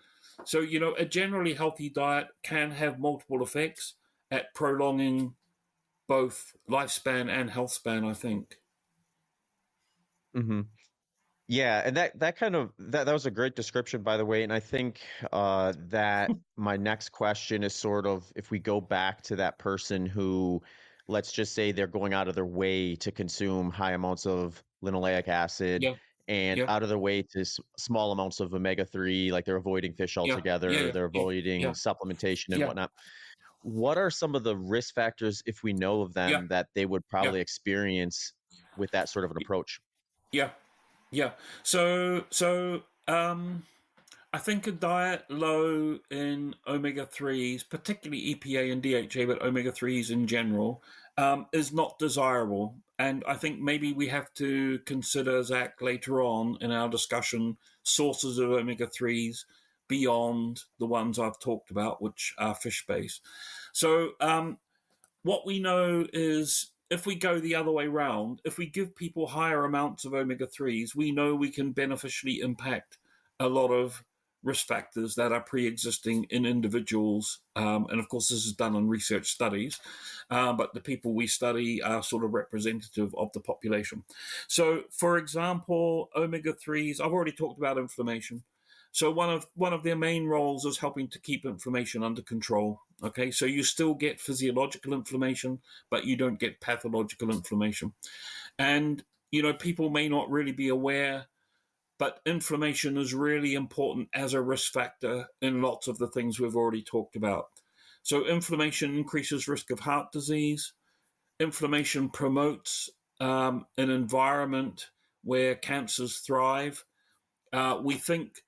So, a generally healthy diet can have multiple effects at prolonging both lifespan and health span, I think. Mm-hmm. Yeah, and that kind of that was a great description, by the way. And I think that my next question is sort of if we go back to that person who, let's just say they're going out of their way to consume high amounts of linoleic acid Yeah, and yeah, out of their way to small amounts of omega-3, like they're avoiding fish yeah, yeah, altogether, yeah, they're yeah, avoiding yeah, supplementation and yeah, whatnot. What are some of the risk factors, if we know of yeah, them, that they would yeah, probably experience with that sort of an approach? yeah, yeah. So, I think a diet low in omega 3s, particularly EPA and DHA, but omega 3s in general, is not desirable. And I think maybe we have to consider, Zach, later on in our discussion, sources of omega 3s beyond the ones I've talked about, which are fish based. So, what we know is if we go the other way round, if we give people higher amounts of omega 3s, we know we can beneficially impact a lot of risk factors that are pre existing in individuals. And of course, this is done in research studies, but the people we study are sort of representative of the population. So, for example, omega 3s, I've already talked about inflammation. So one of their main roles is helping to keep inflammation under control. Okay, so you still get physiological inflammation, but you don't get pathological inflammation. And people may not really be aware, but inflammation is really important as a risk factor in lots of the things we've already talked about. So inflammation increases risk of heart disease. Inflammation promotes an environment where cancers thrive. We think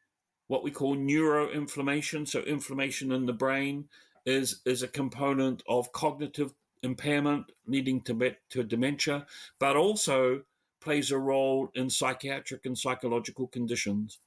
what we call neuroinflammation, so inflammation in the brain, is a component of cognitive impairment leading to dementia, but also plays a role in psychiatric and psychological conditions.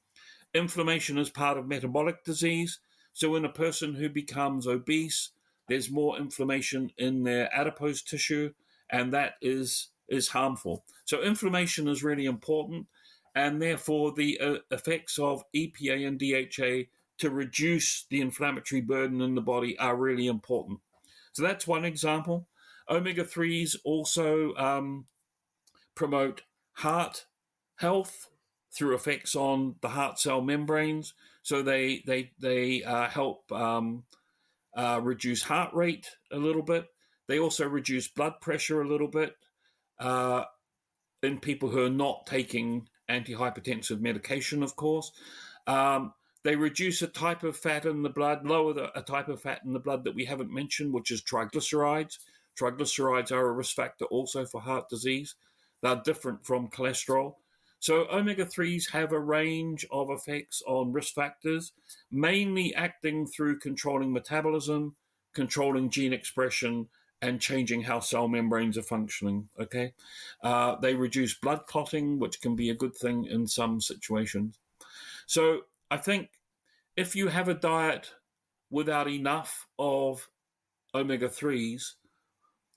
Inflammation is part of metabolic disease. So, in a person who becomes obese, there's more inflammation in their adipose tissue, and that is harmful. So, inflammation is really important, and therefore, the effects of EPA and DHA to reduce the inflammatory burden in the body are really important. So, that's one example. Omega 3s also promote heart health through effects on the heart cell membranes. So they help reduce heart rate a little bit. They also reduce blood pressure a little bit uh, in people who are not taking antihypertensive medication, of course. They reduce a type of fat in the blood, lower a type of fat in the blood that we haven't mentioned, which is triglycerides. Triglycerides are a risk factor also for heart disease. They're different from cholesterol. So omega 3s have a range of effects on risk factors, mainly acting through controlling metabolism, controlling gene expression, and changing how cell membranes are functioning. Okay, they reduce blood clotting, which can be a good thing in some situations. So I think if you have a diet without enough of omega 3s,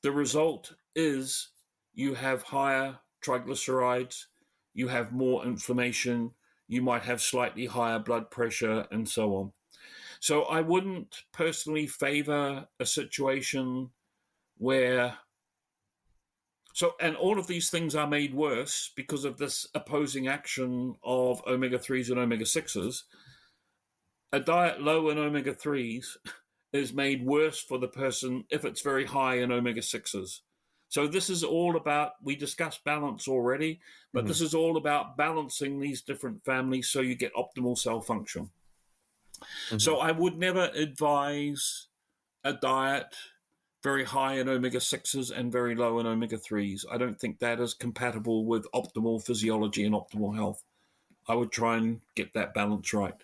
the result is you have higher triglycerides, you have more inflammation, you might have slightly higher blood pressure, and so on. So I wouldn't personally favor a situation where and all of these things are made worse because of this opposing action of omega 3s and omega 6s. A diet low in omega 3s is made worse for the person if it's very high in omega 6s. So this is all about, we discussed balance already, but Mm-hmm. this is all about balancing these different families so you get optimal cell function. Mm-hmm. So I would never advise a diet very high in omega 6s and very low in omega 3s. I don't think that is compatible with optimal physiology and optimal health. I would try and get that balance right.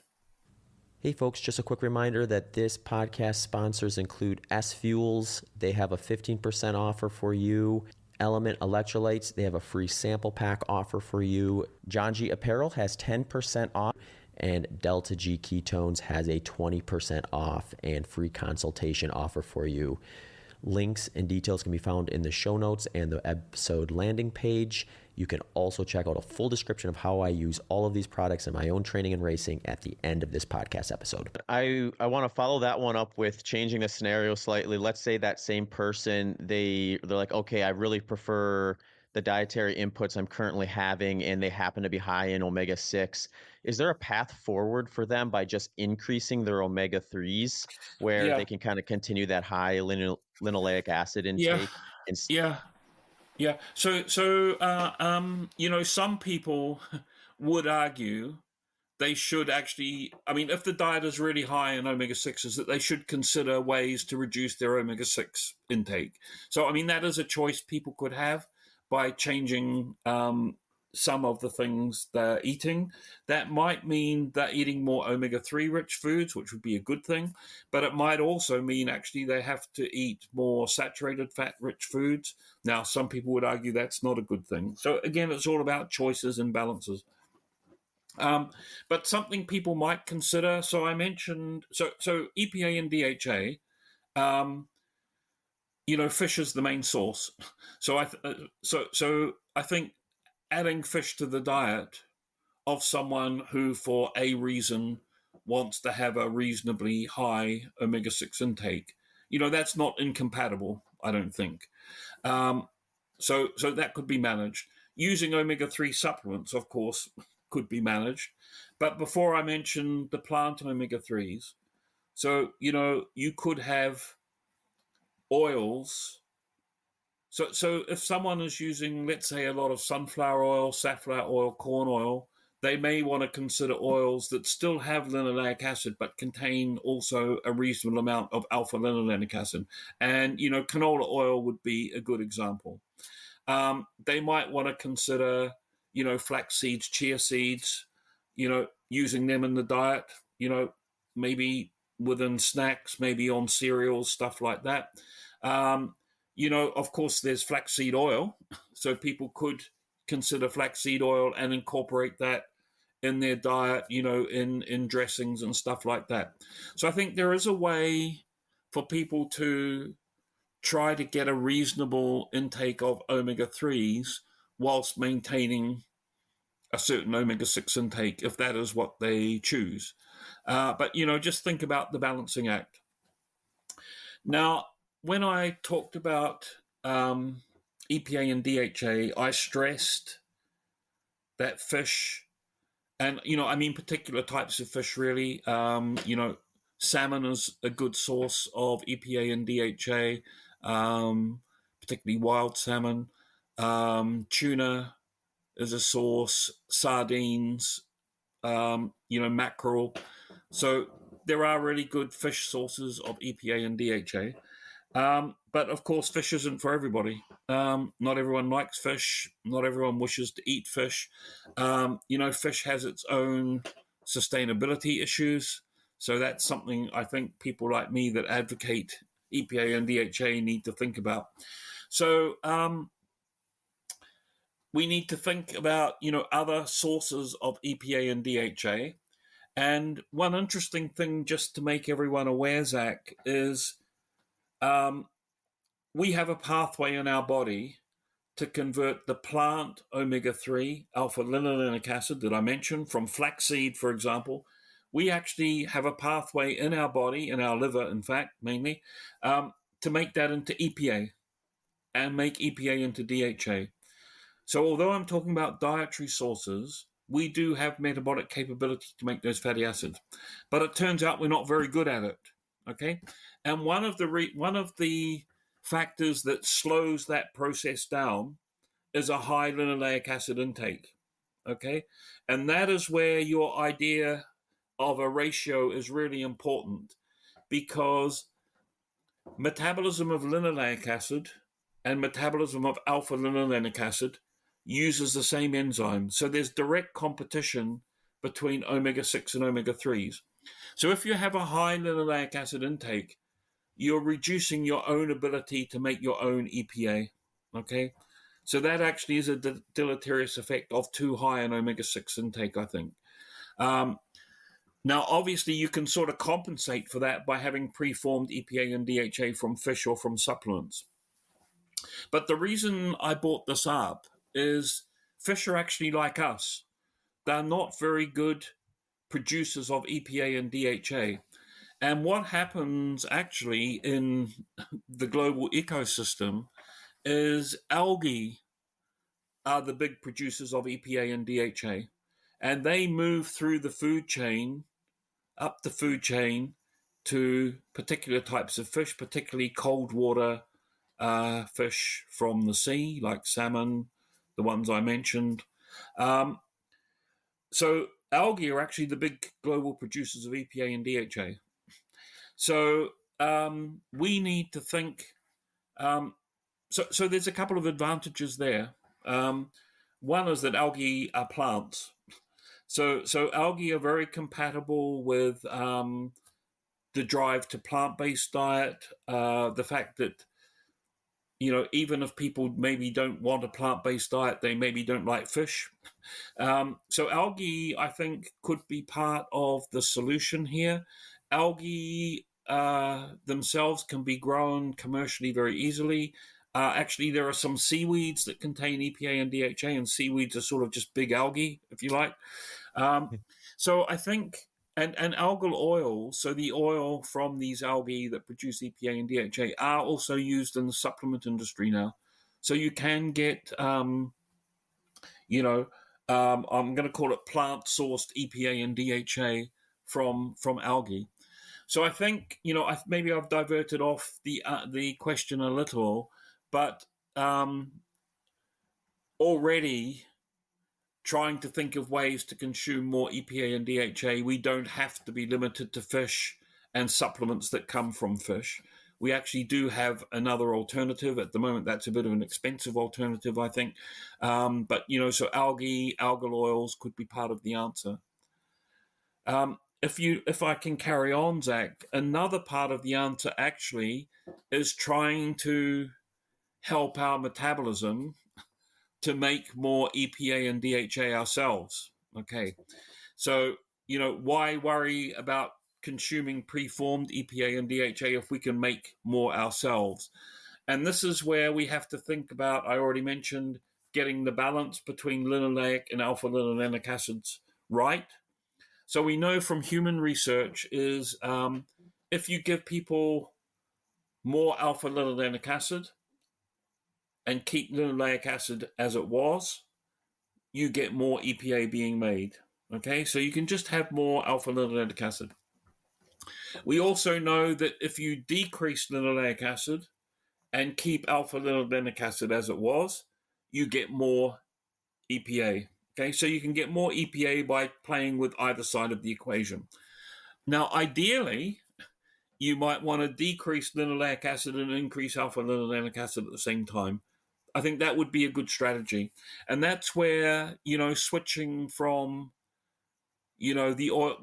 Hey folks, just a quick reminder that this podcast sponsors include S Fuels. They have a 15% offer for you. Element Electrolytes, they have a free sample pack offer for you. John G Apparel has 10% off, and Delta G Ketones has a 20% off and free consultation offer for you. Links and details can be found in the show notes and the episode landing page. You can also check out a full description of how I use all of these products in my own training and racing at the end of this podcast episode. I want to follow that one up with changing the scenario slightly. Let's say that same person, they're like, okay, I really prefer the dietary inputs I'm currently having, and they happen to be high in omega-6. Is there a path forward for them by just increasing their omega-3s where Yeah, they can kind of continue that high linoleic acid yeah, intake? yeah, yeah. Some people would argue they should actually, I mean, if the diet is really high in omega 6s, that they should consider ways to reduce their omega 6 intake. So, I mean, that is a choice people could have by changing some of the things they're eating. That might mean they're eating more omega 3 rich foods, which would be a good thing. But it might also mean actually they have to eat more saturated fat rich foods. Now, some people would argue that's not a good thing. So, again, it's all about choices and balances. But something people might consider. So I mentioned so EPA and DHA. Um, fish is the main source. So I think adding fish to the diet of someone who, for a reason, wants to have a reasonably high omega-6 intake, that's not incompatible. I don't think. So that could be managed. Using omega-3 supplements, of course, could be managed. But before I mentioned the plant omega-3s, so, you could have oils. So if someone is using, let's say, a lot of sunflower oil, safflower oil, corn oil, they may want to consider oils that still have linoleic acid but contain also a reasonable amount of alpha linolenic acid. And, canola oil would be a good example. They might want to consider, flax seeds, chia seeds, using them in the diet, maybe within snacks, maybe on cereals, stuff like that. Of course, there's flaxseed oil. So people could consider flaxseed oil and incorporate that in their diet, in dressings and stuff like that. So I think there is a way for people to try to get a reasonable intake of omega-3s whilst maintaining a certain omega-6 intake, if that is what they choose. But, just think about the balancing act. Now, when I talked about EPA and DHA, I stressed that fish, and, I mean particular types of fish really, salmon is a good source of EPA and DHA, particularly wild salmon. Tuna is a source, sardines, mackerel. So there are really good fish sources of EPA and DHA. But of course, fish isn't for everybody. Not everyone likes fish. Not everyone wishes to eat fish. Fish has its own sustainability issues. So that's something I think people like me that advocate EPA and DHA need to think about. So we need to think about, other sources of EPA and DHA. And one interesting thing, just to make everyone aware, Zach, is we have a pathway in our body to convert the plant omega-3 alpha linolenic acid that I mentioned from flaxseed, for example. We actually have a pathway in our body, in our liver, in fact, mainly, to make that into EPA and make EPA into DHA. So although I'm talking about dietary sources, we do have metabolic capability to make those fatty acids. But it turns out we're not very good at it, okay? And one of the factors that slows that process down is a high linoleic acid intake, okay? And that is where your idea of a ratio is really important, because metabolism of linoleic acid and metabolism of alpha linolenic acid uses the same enzyme. So there's direct competition between omega-6 and omega-3s. So if you have a high linoleic acid intake, you're reducing your own ability to make your own EPA, okay? So that actually is a deleterious effect of too high an omega-6 intake, I think. Now, obviously, you can sort of compensate for that by having preformed EPA and DHA from fish or from supplements. But the reason I brought this up is fish are actually like us. They're not very good producers of EPA and DHA. And what happens actually in the global ecosystem is algae are the big producers of EPA and DHA. And they move through the food chain, up the food chain, to particular types of fish, particularly cold water fish from the sea, like salmon, the ones I mentioned. Um, so algae are actually the big global producers of EPA and DHA. So we need to think. Um, so there's a couple of advantages there. One is that algae are plants. So algae are very compatible with the drive to plant-based diet. The fact that even if people maybe don't want a plant-based diet, they maybe don't like fish. So algae, I think, could be part of the solution here. Algae themselves can be grown commercially very easily. Actually, there are some seaweeds that contain EPA and DHA, and seaweeds are sort of just big algae, if you like. So I think, and algal oil, so the oil from these algae that produce EPA and DHA are also used in the supplement industry now. So you can get, I'm going to call it plant-sourced EPA and DHA from algae. So I think maybe I've diverted off the question a little, but already trying to think of ways to consume more EPA and DHA. We don't have to be limited to fish and supplements that come from fish. We actually do have another alternative. At the moment, that's a bit of an expensive alternative, I think. But so algal oils could be part of the answer. If I can carry on, Zach, another part of the answer actually is trying to help our metabolism to make more EPA and DHA ourselves. Okay, so why worry about consuming preformed EPA and DHA if we can make more ourselves? And this is where we have to think about, I already mentioned, getting the balance between linoleic and alpha linolenic acids right. So we know from human research is if you give people more alpha linolenic acid and keep linoleic acid as it was, you get more EPA being made. Okay, so you can just have more alpha linolenic acid. We also know that if you decrease linoleic acid and keep alpha linolenic acid as it was, you get more EPA. Okay, so you can get more EPA by playing with either side of the equation. Now, ideally, you might want to decrease linoleic acid and increase alpha linolenic acid at the same time. I think that would be a good strategy. And that's where, switching from, the oil,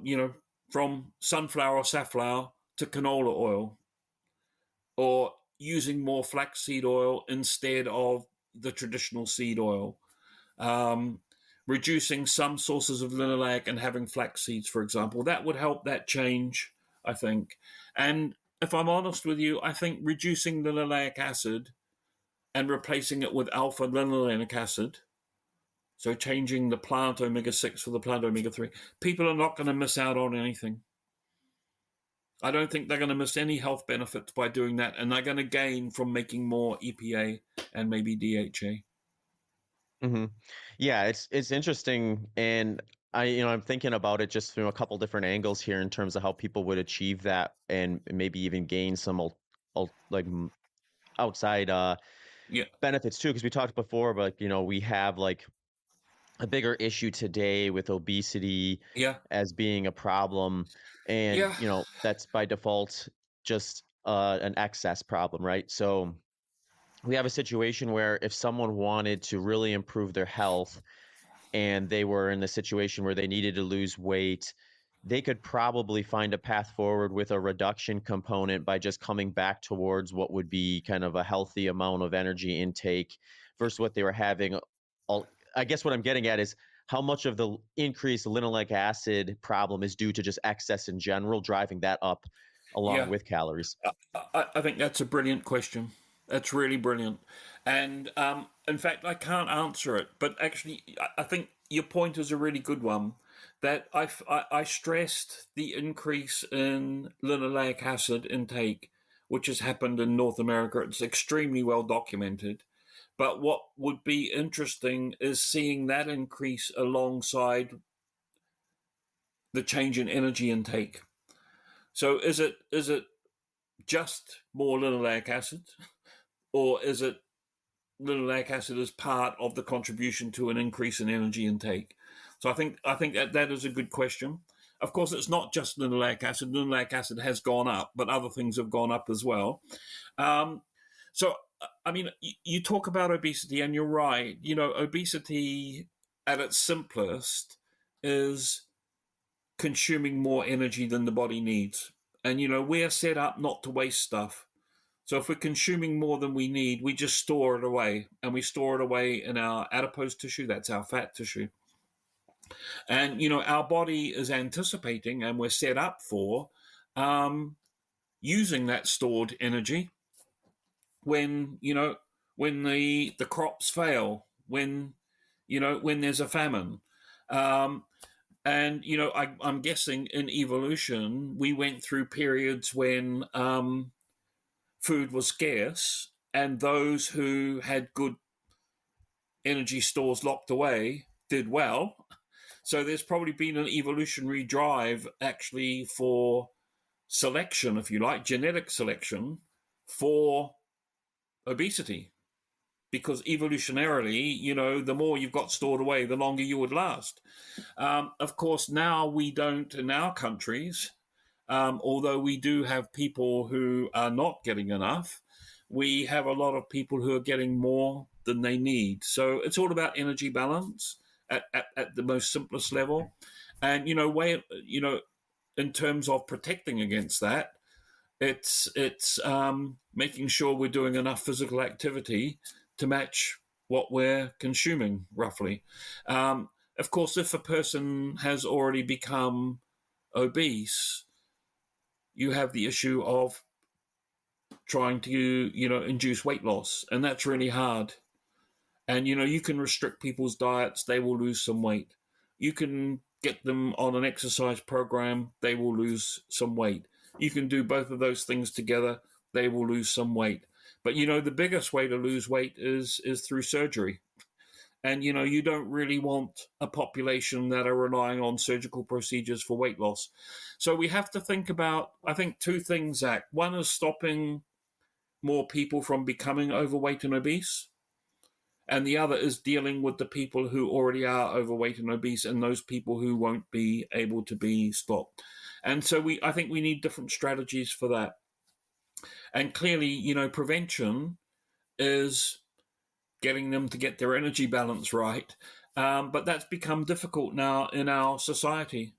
from sunflower or safflower to canola oil, or using more flaxseed oil instead of the traditional seed oil. Reducing some sources of linoleic and having flax seeds, for example, that would help that change, I think. And if I'm honest with you, I think reducing linoleic acid and replacing it with alpha linolenic acid, so changing the plant omega-6 for the plant omega-3, people are not going to miss out on anything. I don't think they're going to miss any health benefits by doing that, and they're going to gain from making more EPA and maybe DHA. Mm-hmm. Yeah, it's interesting, and I'm thinking about it just from a couple different angles here in terms of how people would achieve that, and maybe even gain some like outside benefits too, because we talked before, but we have like a bigger issue today with obesity as being a problem, and that's by default just an excess problem, right? So we have a situation where if someone wanted to really improve their health and they were in a situation where they needed to lose weight, they could probably find a path forward with a reduction component by just coming back towards what would be kind of a healthy amount of energy intake versus what they were having. I guess what I'm getting at is how much of the increased linoleic acid problem is due to just excess in general, driving that up along with calories. I think that's a brilliant question. That's really brilliant. And In fact, I can't answer it, but actually, I think your point is a really good one. That I stressed the increase in linoleic acid intake, which has happened in North America. It's extremely well documented. But what would be interesting is seeing that increase alongside the change in energy intake. So is it just more linoleic acid, or is it linoleic acid as part of the contribution to an increase in energy intake? So I think that is a good question. Of course, it's not just linoleic acid. Linoleic acid has gone up, but other things have gone up as well. Um, so, I mean, you talk about obesity, and you're right. Obesity at its simplest is consuming more energy than the body needs. And, we're set up not to waste stuff. So if we're consuming more than we need, we just store it away, and we store it away in our adipose tissue. That's our fat tissue. And, our body is anticipating, and we're set up for um, using that stored energy when, when the crops fail, when there's a famine. Um, and, I'm guessing in evolution, we went through periods when food was scarce, and those who had good energy stores locked away did well. So there's probably been an evolutionary drive actually for selection, if you like, genetic selection for obesity. Because evolutionarily, the more you've got stored away, the longer you would last. Of course, now we don't in our countries, although we do have people who are not getting enough, we have a lot of people who are getting more than they need. So it's all about energy balance at the most simplest level. And, in terms of protecting against that, it's making sure we're doing enough physical activity to match what we're consuming, roughly. Of course, if a person has already become obese, you have the issue of trying to, induce weight loss, and that's really hard. And, you can restrict people's diets, they will lose some weight. You can get them on an exercise program, they will lose some weight. You can do both of those things together, they will lose some weight. But, the biggest way to lose weight is through surgery. And, you don't really want a population that are relying on surgical procedures for weight loss. So we have to think about, I think, two things, Zach. One is stopping more people from becoming overweight and obese. And the other is dealing with the people who already are overweight and obese, and those people who won't be able to be stopped. And so I think we need different strategies for that. And clearly, prevention is getting them to get their energy balance right. But that's become difficult now in our society,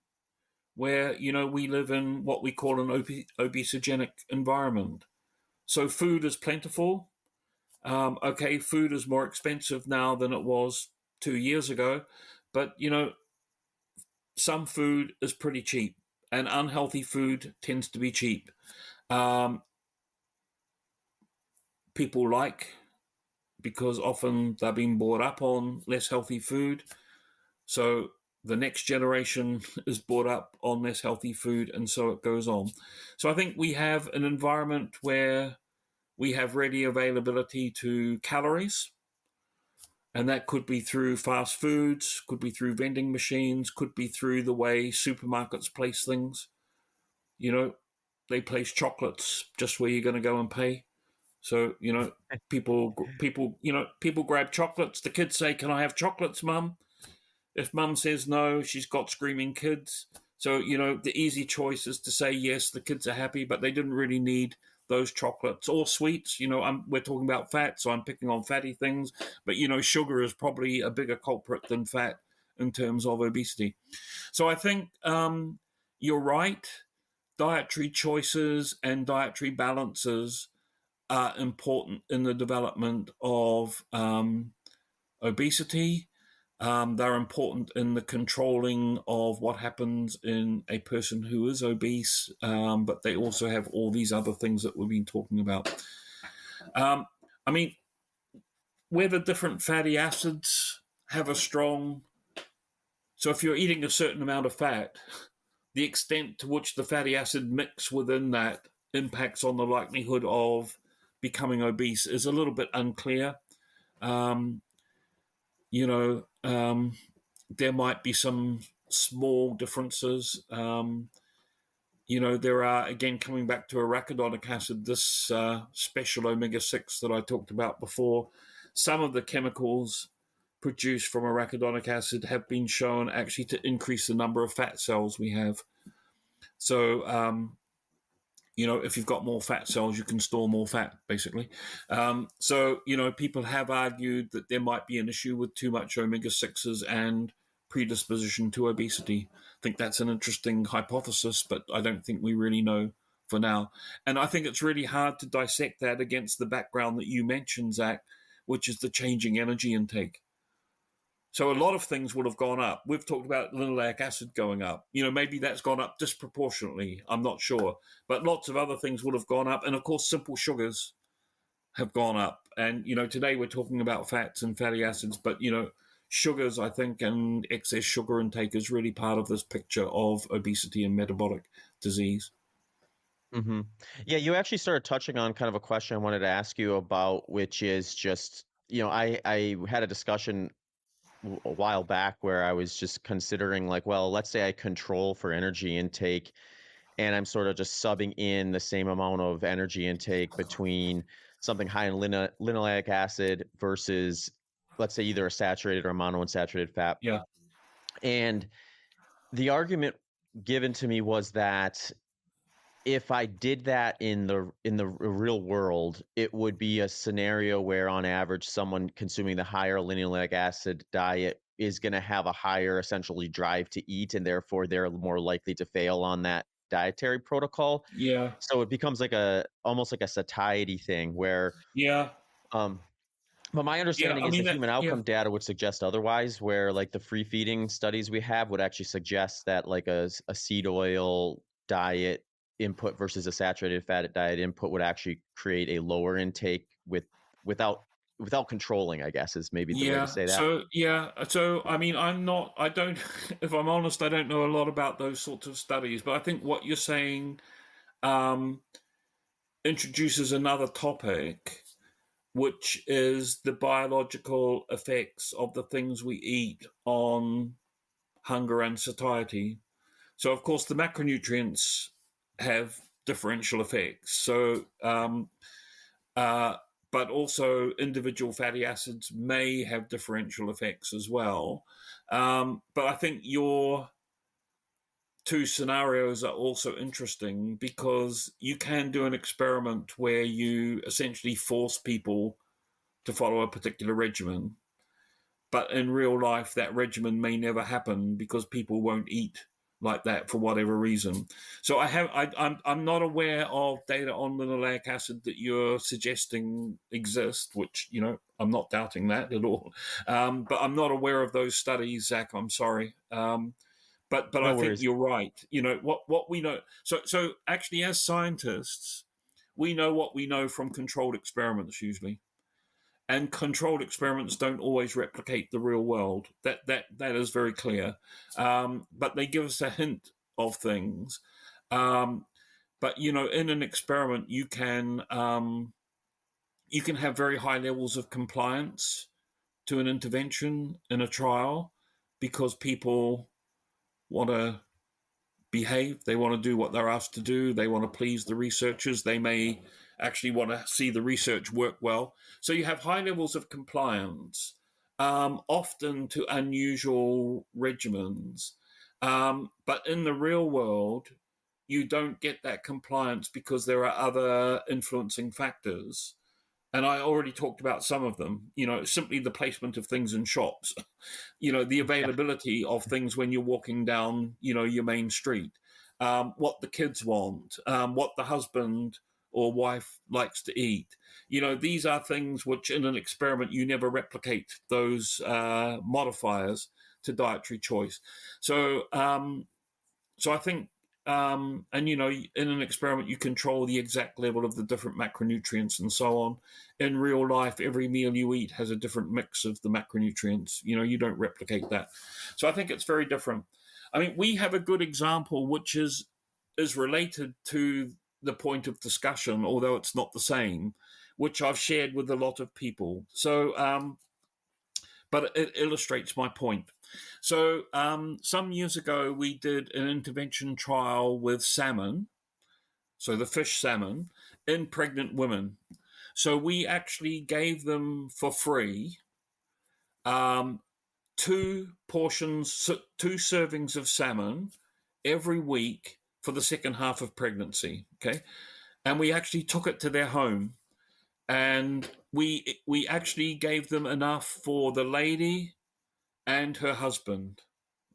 where, we live in what we call an obesogenic environment. So food is plentiful. Okay, food is more expensive now than it was 2 years ago, but, some food is pretty cheap, and unhealthy food tends to be cheap. Um, People because often they're being brought up on less healthy food. So the next generation is brought up on less healthy food, and so it goes on. So I think we have an environment where we have ready availability to calories, and that could be through fast foods, could be through vending machines, could be through the way supermarkets place things. They place chocolates just where you're going to go and pay. So, people grab chocolates. The kids say, "Can I have chocolates, Mum?" If Mum says no, she's got screaming kids. So, the easy choice is to say yes. The kids are happy, but they didn't really need those chocolates or sweets. We're talking about fat, so I'm picking on fatty things. But, sugar is probably a bigger culprit than fat in terms of obesity. So I think you're right. Dietary choices and dietary balances are important in the development of obesity. They're important in the controlling of what happens in a person who is obese, but they also have all these other things that we've been talking about. I mean, whether different fatty acids have a strong, so if you're eating a certain amount of fat, the extent to which the fatty acid mix within that impacts on the likelihood of becoming obese is a little bit unclear. Um, you know, there might be some small differences. There are, again, coming back to arachidonic acid, this special omega-6 that I talked about before, some of the chemicals produced from arachidonic acid have been shown actually to increase the number of fat cells we have. So, if you've got more fat cells, you can store more fat, basically. People have argued that there might be an issue with too much omega-6s and predisposition to obesity. I think that's an interesting hypothesis, but I don't think we really know for now. And I think it's really hard to dissect that against the background that you mentioned, Zach, which is the changing energy intake. So a lot of things would have gone up. We've talked about linoleic acid going up. Maybe that's gone up disproportionately. I'm not sure. But lots of other things would have gone up. And of course, simple sugars have gone up. And, today we're talking about fats and fatty acids. But, sugars, I think, and excess sugar intake is really part of this picture of obesity and metabolic disease. Mm-hmm. Yeah, you actually started touching on kind of a question I wanted to ask you about, which is just, I had a discussion a while back where I was just considering like, well, let's say I control for energy intake and I'm sort of just subbing in the same amount of energy intake between something high in linoleic acid versus, let's say, either a saturated or monounsaturated fat. Yeah. And the argument given to me was that if I did that in the real world, it would be a scenario where, on average, someone consuming the higher linoleic acid diet is going to have a higher, essentially, drive to eat, and therefore they're more likely to fail on that dietary protocol. Yeah. So it becomes almost like a satiety thing where, Yeah. but my understanding is the human outcome data would suggest otherwise, where like the free feeding studies we have would actually suggest that like a seed oil diet input versus a saturated fat diet input would actually create a lower intake without controlling, I guess, is maybe the way to say that. So I don't, if I'm honest, I don't know a lot about those sorts of studies, but I think what you're saying introduces another topic, which is the biological effects of the things we eat on hunger and satiety. So, of course, the macronutrients have differential effects. So, but also individual fatty acids may have differential effects as well. But I think your two scenarios are also interesting because you can do an experiment where you essentially force people to follow a particular regimen. But in real life, that regimen may never happen because people won't eat like that for whatever reason. So I'm not aware of data on linoleic acid that you're suggesting exist, which, I'm not doubting that at all. But I'm not aware of those studies, Zach. I'm sorry. But no I think you're right. What we know. So actually, as scientists, we know what we know from controlled experiments usually. And controlled experiments don't always replicate the real world. That is very clear. But they give us a hint of things. But in an experiment, you can have very high levels of compliance to an intervention in a trial because people want to behave. They want to do what they're asked to do. They want to please the researchers. They may actually want to see the research work well. So you have high levels of compliance, often to unusual regimens. But in the real world, you don't get that compliance because there are other influencing factors. And I already talked about some of them, simply the placement of things in shops, the availability of things when you're walking down, your main street, what the kids want, what the husband or wife likes to eat. These are things which in an experiment, you never replicate those modifiers to dietary choice. So I think And you know, in an experiment, you control the exact level of the different macronutrients and so on. In real life, every meal you eat has a different mix of the macronutrients. You know, you don't replicate that. So I think it's very different. I mean, we have a good example which is related to the point of discussion, although it's not the same, which I've shared with a lot of people. So, but it illustrates my point. So, some years ago, we did an intervention trial with salmon, so the fish salmon, in pregnant women. So, we actually gave them for free um, two portions, two servings of salmon every week for the second half of pregnancy. Okay. And we actually took it to their home, and we actually gave them enough for the lady and her husband.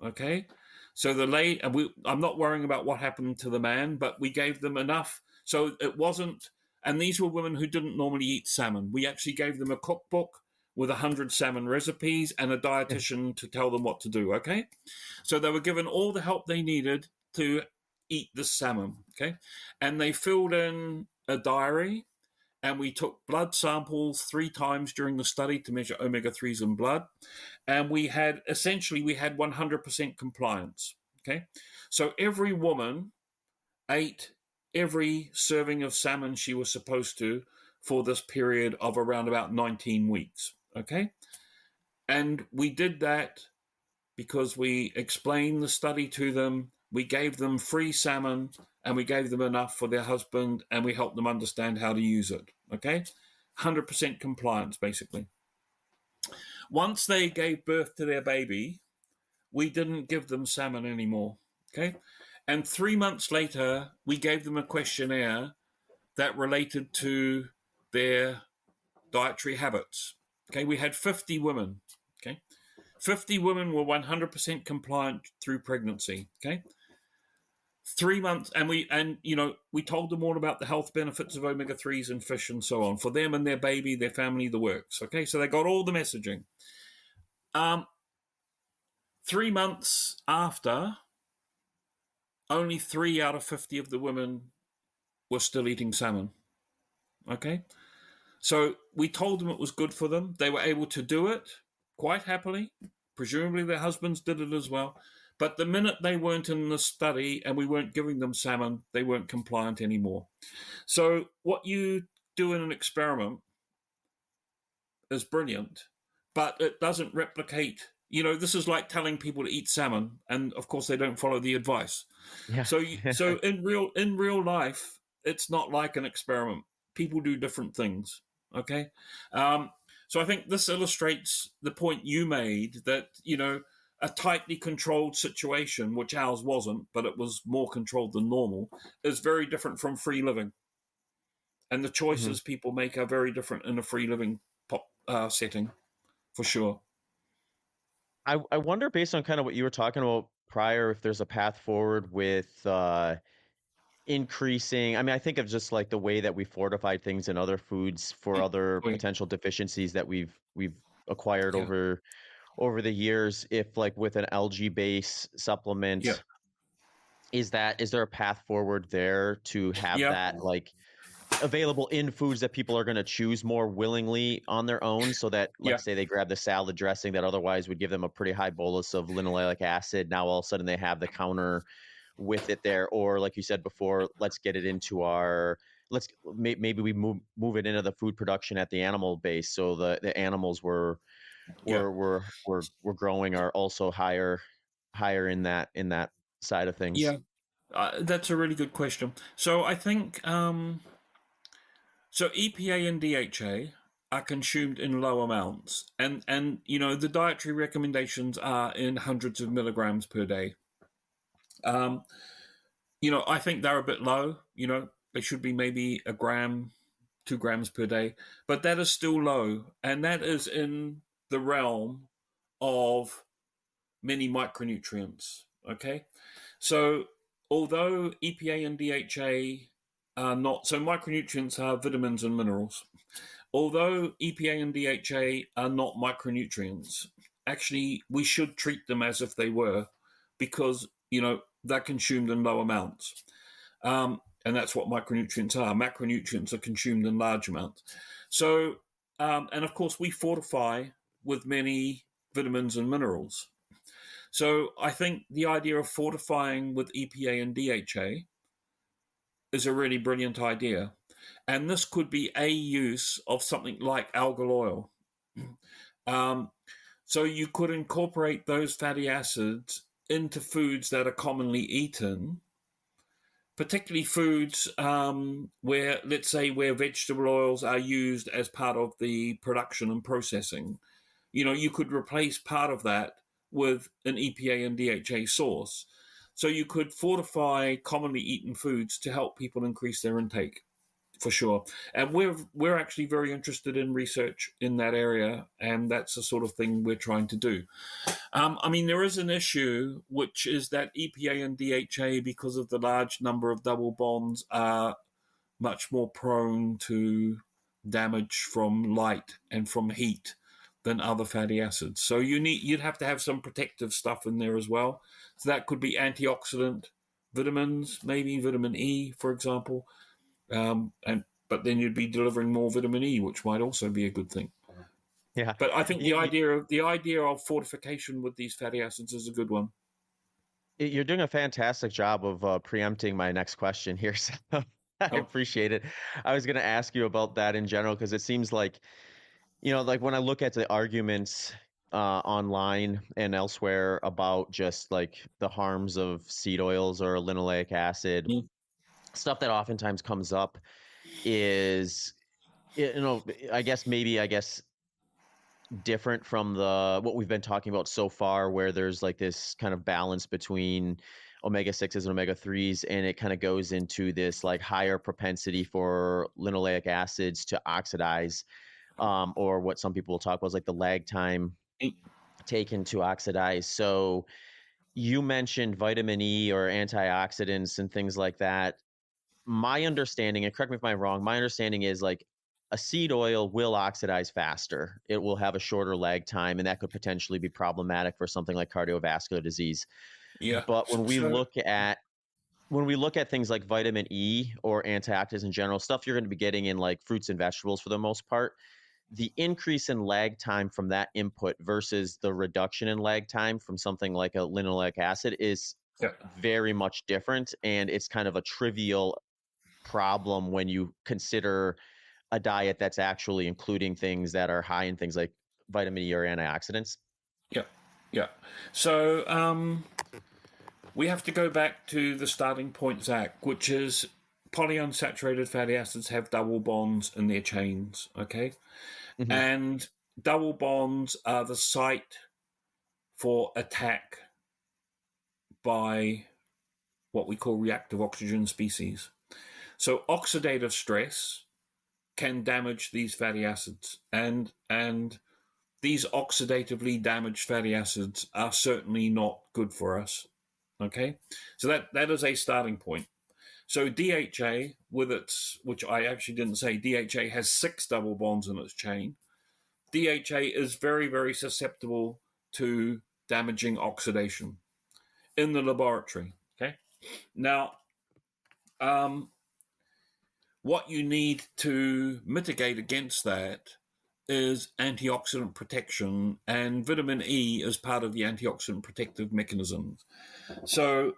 Okay, so the lady, I'm not worrying about what happened to the man, but we gave them enough, so it wasn't. And these were women who didn't normally eat salmon. We actually gave them a cookbook with 100 salmon recipes and a dietitian to tell them what to do. Okay, so they were given all the help they needed to eat the salmon. Okay, and they filled in a diary, and we took blood samples 3 times during the study to measure omega-3s in blood, and we had 100% compliance. Okay, so every woman ate every serving of salmon she was supposed to for this period of around about 19 weeks. Okay, and we did that because we explained the study to them, we gave them free salmon, and we gave them enough for their husband, and we helped them understand how to use it. Okay, 100% compliance, basically. Once they gave birth to their baby, we didn't give them salmon anymore. Okay, and 3 months later, we gave them a questionnaire that related to their dietary habits. Okay, we had 50 women. Okay, 50 women were 100% compliant through pregnancy. Okay, 3 months, and we told them all about the health benefits of omega-3s and fish and so on for them and their baby, their family, the works. Okay, so they got all the messaging. 3 months after, only 3 out of 50 of the women were still eating salmon. Okay, so we told them it was good for them. They were able to do it quite happily. Presumably their husbands did it as well. But the minute they weren't in the study and we weren't giving them salmon, they weren't compliant anymore. So what you do in an experiment is brilliant, but it doesn't replicate. You know, this is like telling people to eat salmon, and of course they don't follow the advice. Yeah. So in real life, it's not like an experiment. People do different things. Okay, so I think this illustrates the point you made that a tightly controlled situation, which ours wasn't, but it was more controlled than normal, is very different from free living, and the Mhm. choices people make are very different in a free living setting, for sure. I wonder, based on kind of what you were talking about prior, if there's a path forward with increasing. I mean, I think of just like the way that we fortified things in other foods for other Exactly. potential deficiencies that we've acquired Yeah, over the years. If like with an algae base yeah, supplement, is there a path forward there to have yeah, that like available in foods that people are going to choose more willingly on their own, so that, like, yeah, say they grab the salad dressing that otherwise would give them a pretty high bolus of linoleic acid, now all of a sudden they have the counter with it there. Or like you said before, let's get it into our maybe we move it into the food production at the animal base, so the animals yeah, we're growing are also higher in that side of things. yeah. That's a really good question. So I think so. EPA and DHA are consumed in low amounts, and the dietary recommendations are in hundreds of milligrams per day. Um, I think they're a bit low. They should be maybe a gram, 2 grams per day, but that is still low, and that is in the realm of many micronutrients. Okay, so although EPA and DHA are not, so micronutrients are vitamins and minerals. Although EPA and DHA are not micronutrients, actually we should treat them as if they were, because they're consumed in low amounts. And that's what micronutrients are. Macronutrients are consumed in large amounts. So, and of course, we fortify with many vitamins and minerals. So I think the idea of fortifying with EPA and DHA is a really brilliant idea. And this could be a use of something like algal oil. Um, so you could incorporate those fatty acids into foods that are commonly eaten, particularly foods where, let's say, where vegetable oils are used as part of the production and processing. You could replace part of that with an EPA and DHA source. So you could fortify commonly eaten foods to help people increase their intake, for sure. And we're actually very interested in research in that area, and that's the sort of thing we're trying to do. There is an issue, which is that EPA and DHA, because of the large number of double bonds, are much more prone to damage from light and from heat than other fatty acids. So you'd have to have some protective stuff in there as well. So that could be antioxidant vitamins, maybe vitamin E, for example. But then you'd be delivering more vitamin E, which might also be a good thing. Yeah. But I think the idea of fortification with these fatty acids is a good one. You're doing a fantastic job of preempting my next question here. So I appreciate it. I was going to ask you about that in general, because it seems like, like when I look at the arguments online and elsewhere about just like the harms of seed oils or linoleic acid, Mm. stuff that oftentimes comes up is, I guess different from what we've been talking about so far, where there's like this kind of balance between omega-6s and omega-3s, and it kind of goes into this like higher propensity for linoleic acids to oxidize, or what some people will talk about is like the lag time taken to oxidize. So you mentioned vitamin E or antioxidants and things like that. My understanding, and correct me if I'm wrong, my understanding is like a seed oil will oxidize faster. It will have a shorter lag time, and that could potentially be problematic for something like cardiovascular disease. Yeah. But when we look at things like vitamin E or antioxidants in general, stuff you're going to be getting in like fruits and vegetables for the most part, the increase in lag time from that input versus the reduction in lag time from something like a linoleic acid is very much different. And it's kind of a trivial problem when you consider a diet that's actually including things that are high in things like vitamin E or antioxidants. Yeah. So we have to go back to the starting point, Zach, which is polyunsaturated fatty acids have double bonds in their chains, okay? Mm-hmm. And double bonds are the site for attack by what we call reactive oxygen species. So oxidative stress can damage these fatty acids, and these oxidatively damaged fatty acids are certainly not good for us. Okay, so that is a starting point. So DHA, which I actually didn't say, DHA has 6 double bonds in its chain. DHA is very, very susceptible to damaging oxidation in the laboratory. Okay, now what you need to mitigate against that is antioxidant protection, and vitamin E is part of the antioxidant protective mechanisms. So,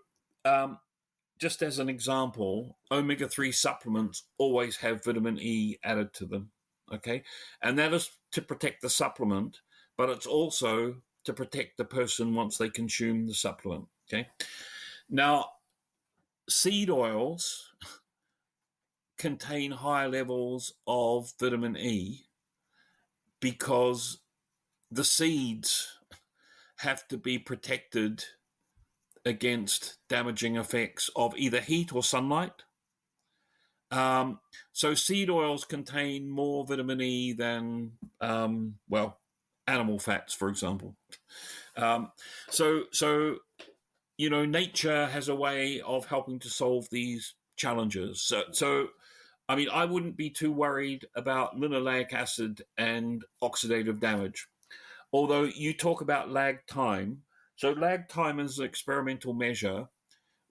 just as an example, omega-3 supplements always have vitamin E added to them, okay? And that is to protect the supplement, but it's also to protect the person once they consume the supplement, okay? Now, seed oils contain high levels of vitamin E because the seeds have to be protected against damaging effects of either heat or sunlight. So seed oils contain more vitamin E than, animal fats, for example. So nature has a way of helping to solve these challenges. So I wouldn't be too worried about linoleic acid and oxidative damage. Although you talk about lag time. So lag time is an experimental measure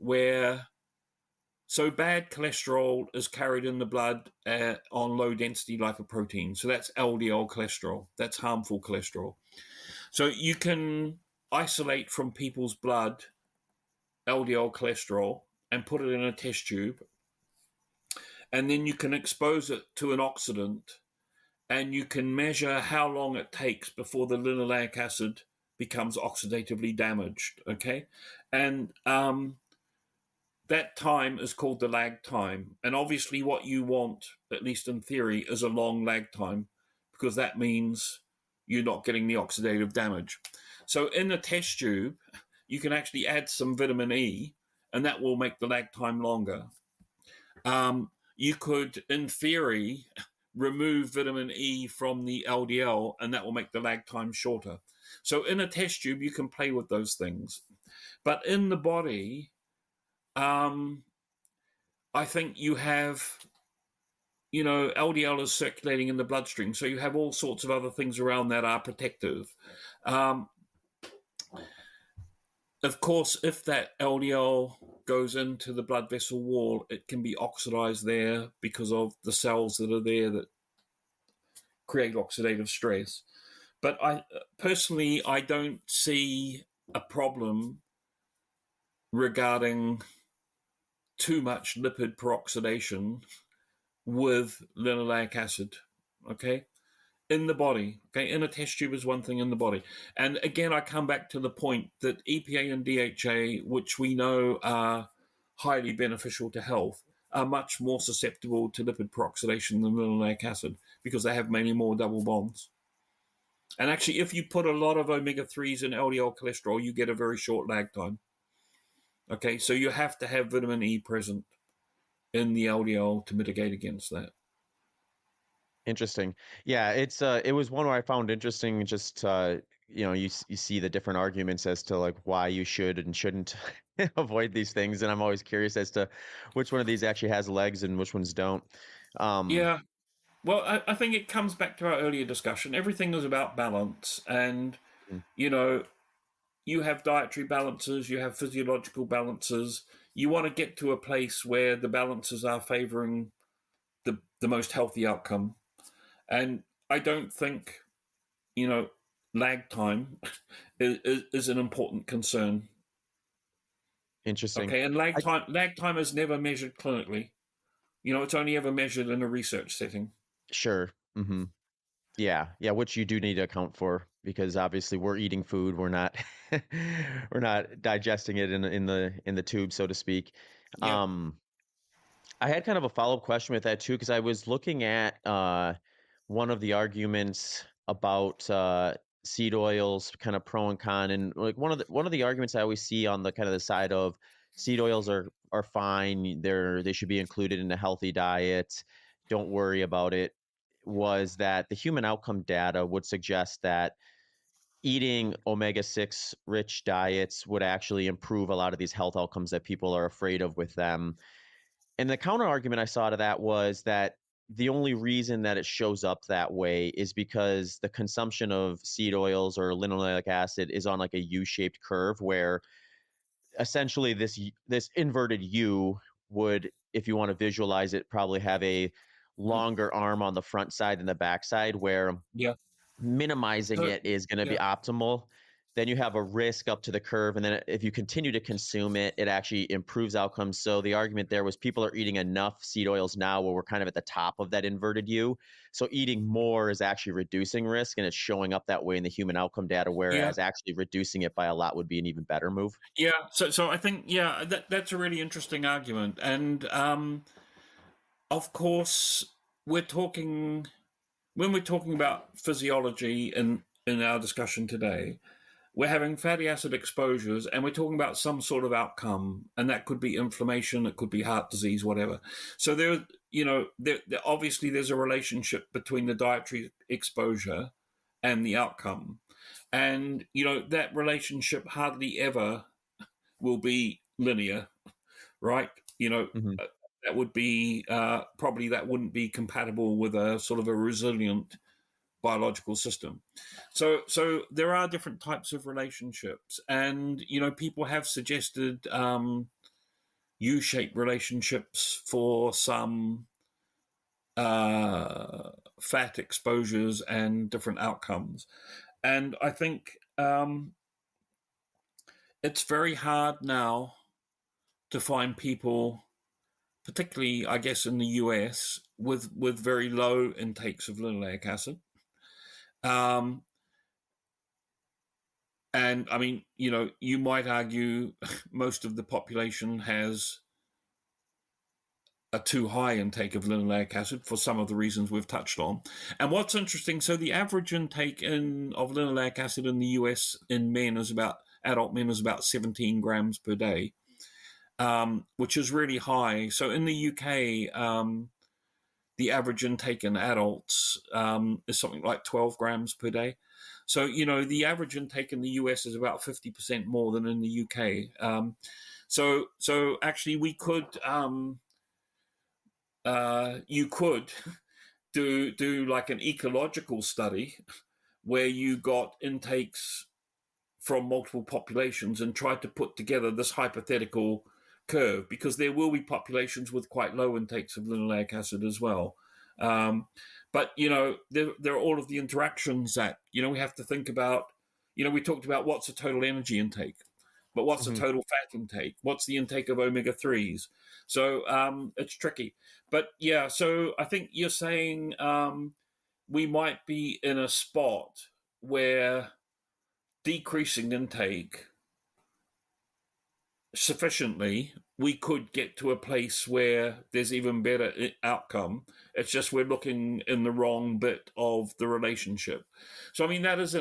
where so bad cholesterol is carried in the blood on low density lipoprotein. So that's LDL cholesterol. That's harmful cholesterol. So you can isolate from people's blood LDL cholesterol and put it in a test tube, and then you can expose it to an oxidant, and you can measure how long it takes before the linoleic acid becomes oxidatively damaged. Okay, and that time is called the lag time. And obviously, what you want, at least in theory, is a long lag time, because that means you're not getting the oxidative damage. So in a test tube, you can actually add some vitamin E, and that will make the lag time longer. You could, in theory, remove vitamin E from the LDL, and that will make the lag time shorter. So in a test tube, you can play with those things. But in the body, I think you have, LDL is circulating in the bloodstream, so you have all sorts of other things around that are protective. Um, of course, if that LDL goes into the blood vessel wall, it can be oxidized there because of the cells that are there that create oxidative stress. But personally, I don't see a problem regarding too much lipid peroxidation with linoleic acid, okay, in the body. Okay, in a test tube is one thing, in the body. And again, I come back to the point that EPA and DHA, which we know are highly beneficial to health, are much more susceptible to lipid peroxidation than linoleic acid because they have many more double bonds. And actually, if you put a lot of omega-3s in LDL cholesterol, you get a very short lag time. Okay, so you have to have vitamin E present in the LDL to mitigate against that. Interesting. Yeah, it was one where I found interesting just you see the different arguments as to like why you should and shouldn't avoid these things, and I'm always curious as to which one of these actually has legs and which ones don't. Um, Yeah, well, I think it comes back to our earlier discussion. Everything is about balance, and mm, you know, you have dietary balances, you have physiological balances. You want to get to a place where the balances are favoring the most healthy outcome. And I don't think, you know, lag time is an important concern. Interesting. Okay, and I, lag time is never measured clinically. It's only ever measured in a research setting. sure. Yeah, yeah, which you do need to account for because obviously we're eating food, we're not we're not digesting it in the tube, so to speak. Yeah, Um, I had kind of a follow-up question with that too, because I was looking at one of the arguments about seed oils, kind of pro and con, and like one of the arguments I always see on the kind of the side of seed oils are fine, they should be included in a healthy diet, don't worry about it, was that the human outcome data would suggest that eating omega-6 rich diets would actually improve a lot of these health outcomes that people are afraid of with them. And the counter argument I saw to that was that the only reason that it shows up that way is because the consumption of seed oils or linoleic acid is on like a U-shaped curve where essentially this inverted U would, if you want to visualize it, probably have a longer arm on the front side than the back side, where yeah, minimizing so, it is going to be yeah, optimal. Then you have a risk up to the curve, and then if you continue to consume it, it actually improves outcomes. So the argument there was people are eating enough seed oils now where we're kind of at the top of that inverted U. So eating more is actually reducing risk, and it's showing up that way in the human outcome data, yeah, whereas actually reducing it by a lot would be an even better move. yeah. So I think, yeah, that's a really interesting argument, and of course we're talking when we're talking about physiology in our discussion today. We're having fatty acid exposures, and we're talking about some sort of outcome, and that could be inflammation, it could be heart disease, whatever. So there obviously there's a relationship between the dietary exposure and the outcome, and that relationship hardly ever will be linear, right? You know, Hmm. uh, that would be probably that wouldn't be compatible with a sort of a resilient biological system. So there are different types of relationships, and people have suggested U-shaped relationships for some fat exposures and different outcomes. And I think it's very hard now to find people, particularly, I guess, in the US, with very low intakes of linoleic acid. Um, and I mean, you might argue most of the population has a too high intake of linoleic acid for some of the reasons we've touched on. And what's interesting, so the average intake of linoleic acid in the US in men is adult men is about 17 grams per day, which is really high. So in the UK, the average intake in adults is something like 12 grams per day. So, the average intake in the US is about 50% more than in the UK. So actually we could, you could do like an ecological study where you got intakes from multiple populations and tried to put together this hypothetical curve, because there will be populations with quite low intakes of linoleic acid as well. But there are all of the interactions that we have to think about. We talked about what's the total energy intake, but what's the total fat intake? What's the intake of omega-3s? So it's tricky. But yeah, so I think you're saying we might be in a spot where decreasing intake sufficiently, we could get to a place where there's even better outcome. It's just we're looking in the wrong bit of the relationship. So I mean that is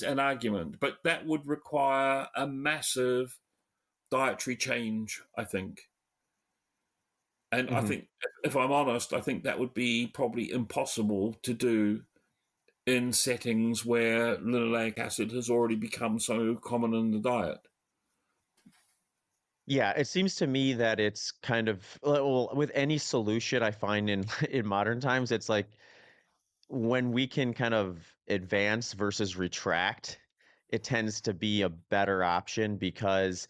an argument, but that would require a massive dietary change, I think. And I think, if I'm honest, I think that would be probably impossible to do in settings where linoleic acid has already become so common in the diet. Yeah, it seems to me that it's kind of, well, with any solution I find in in modern times, it's like when we can kind of advance versus retract, it tends to be a better option because,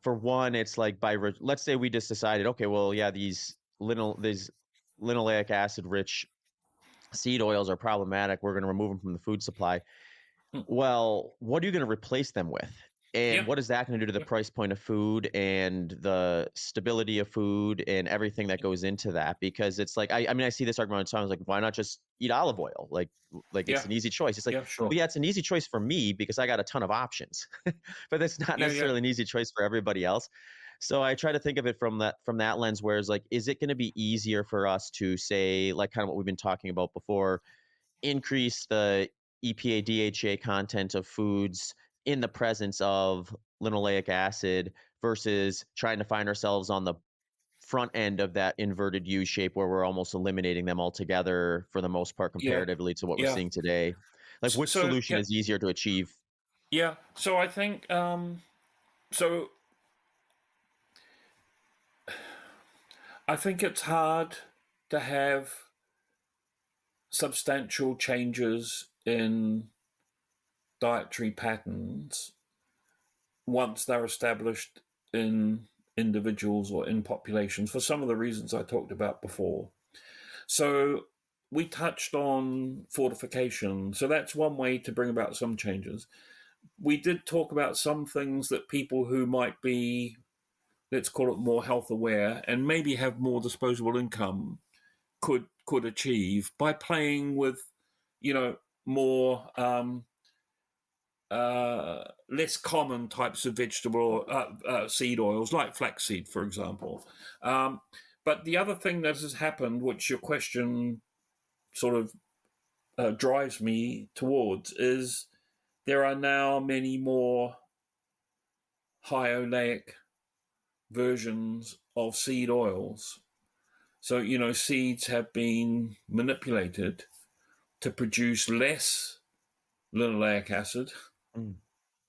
for one, it's like let's say we just decided, okay, well, yeah, these linoleic acid rich seed oils are problematic. We're going to remove them from the food supply. Hmm. Well, what are you going to replace them with? Yeah, And what is that going to do to the yeah, price point of food and the stability of food and everything that goes into that? Because it's like, I mean, I see this argument all the time. It's like, why not just eat olive oil? Like it's yeah, an easy choice. It's like, yeah, sure. well, yeah, it's an easy choice for me because I got a ton of options, but it's not Yeah, yeah, necessarily an easy choice for everybody else. So I try to think of it from that lens, where it's like, is it going to be easier for us to say, like kind of what we've been talking about before, increase the EPA DHA content of foods in the presence of linoleic acid versus trying to find ourselves on the front end of that inverted U shape where we're almost eliminating them altogether for the most part yeah, comparatively to what we're yeah. seeing today? Like, which So solution yeah, is easier to achieve? yeah. So I think so. I think it's hard to have substantial changes in dietary patterns once they're established in individuals or in populations for some of the reasons I talked about before. So we touched on fortification. So that's one way to bring about some changes. We did talk about some things that people who might be, let's call it, more health aware and maybe have more disposable income could achieve by playing with, more less common types of vegetable seed oils, like flaxseed, for example. But the other thing that has happened, which your question sort of drives me towards, is there are now many more high oleic versions of seed oils. So, seeds have been manipulated to produce less linoleic acid Mm.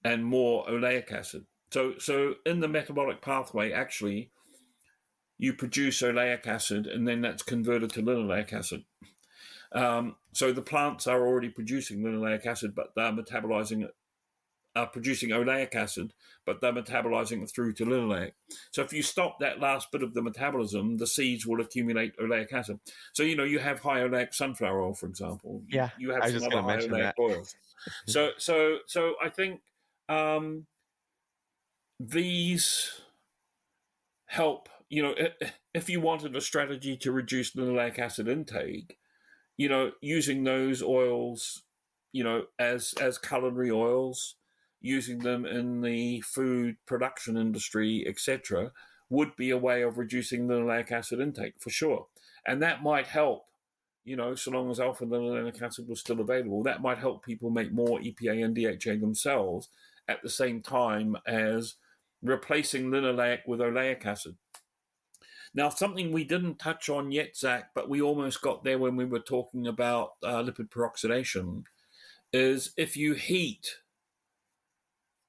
and more oleic acid. So in the metabolic pathway, actually, you produce oleic acid and then that's converted to linoleic acid. So the plants are already producing linoleic acid, but they're metabolizing it are producing oleic acid, but they're metabolizing it through to linoleic. So if you stop that last bit of the metabolism, the seeds will accumulate oleic acid. So, you have high oleic sunflower oil, for example. Yeah, You have I was some just other going to high mention oleic that. oils. So I think um, these help. If you wanted a strategy to reduce linoleic acid intake, using those oils, as culinary oils, using them in the food production industry, etc., would be a way of reducing linoleic acid intake for sure. And that might help, so long as alpha linolenic acid was still available, that might help people make more EPA and DHA themselves at the same time as replacing linoleic with oleic acid. Now, something we didn't touch on yet, Zach, but we almost got there when we were talking about lipid peroxidation, is if you heat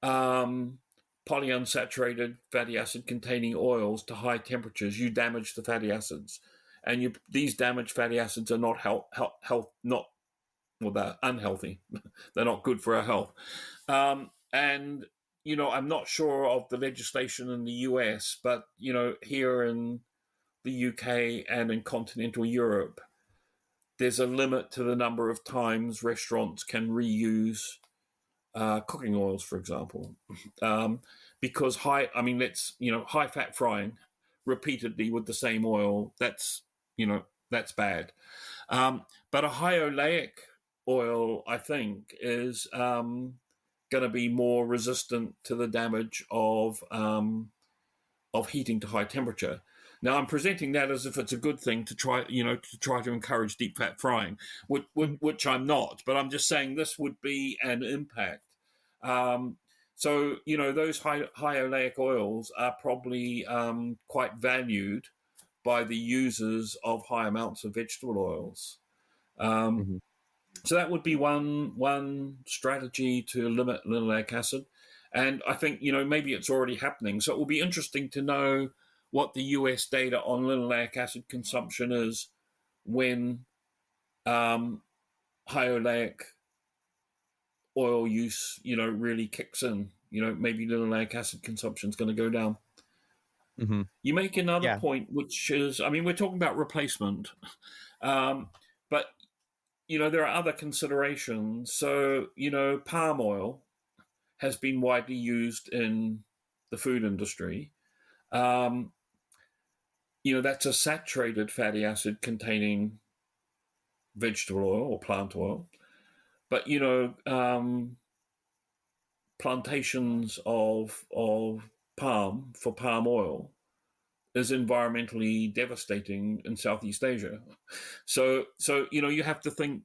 um, polyunsaturated fatty acid containing oils to high temperatures, you damage the fatty acids. And these damaged fatty acids are not not well, they're unhealthy. They're not good for our health. And I'm not sure of the legislation in the US, but here in the UK and in continental Europe, there's a limit to the number of times restaurants can reuse cooking oils, for example, because high fat frying repeatedly with the same oil, that's bad. But a high oleic oil, I think, is going to be more resistant to the damage of heating to high temperature. Now, I'm presenting that as if it's a good thing to try, to encourage deep fat frying, which I'm not. But I'm just saying this would be an impact. Um, so, those high oleic oils are probably quite valued by the users of high amounts of vegetable oils. Um, Hmm. so that would be one strategy to limit linoleic acid, and I think maybe it's already happening. So it will be interesting to know what the US data on linoleic acid consumption is when um, high oleic oil use really kicks in. Maybe linoleic acid consumption is going to go down. Hmm. You make another Yeah. point, which is, I mean, we're talking about replacement, um, but there are other considerations. So palm oil has been widely used in the food industry. Um, that's a saturated fatty acid containing vegetable oil or plant oil. But plantations of palm for palm oil is environmentally devastating in Southeast Asia. So you have to think,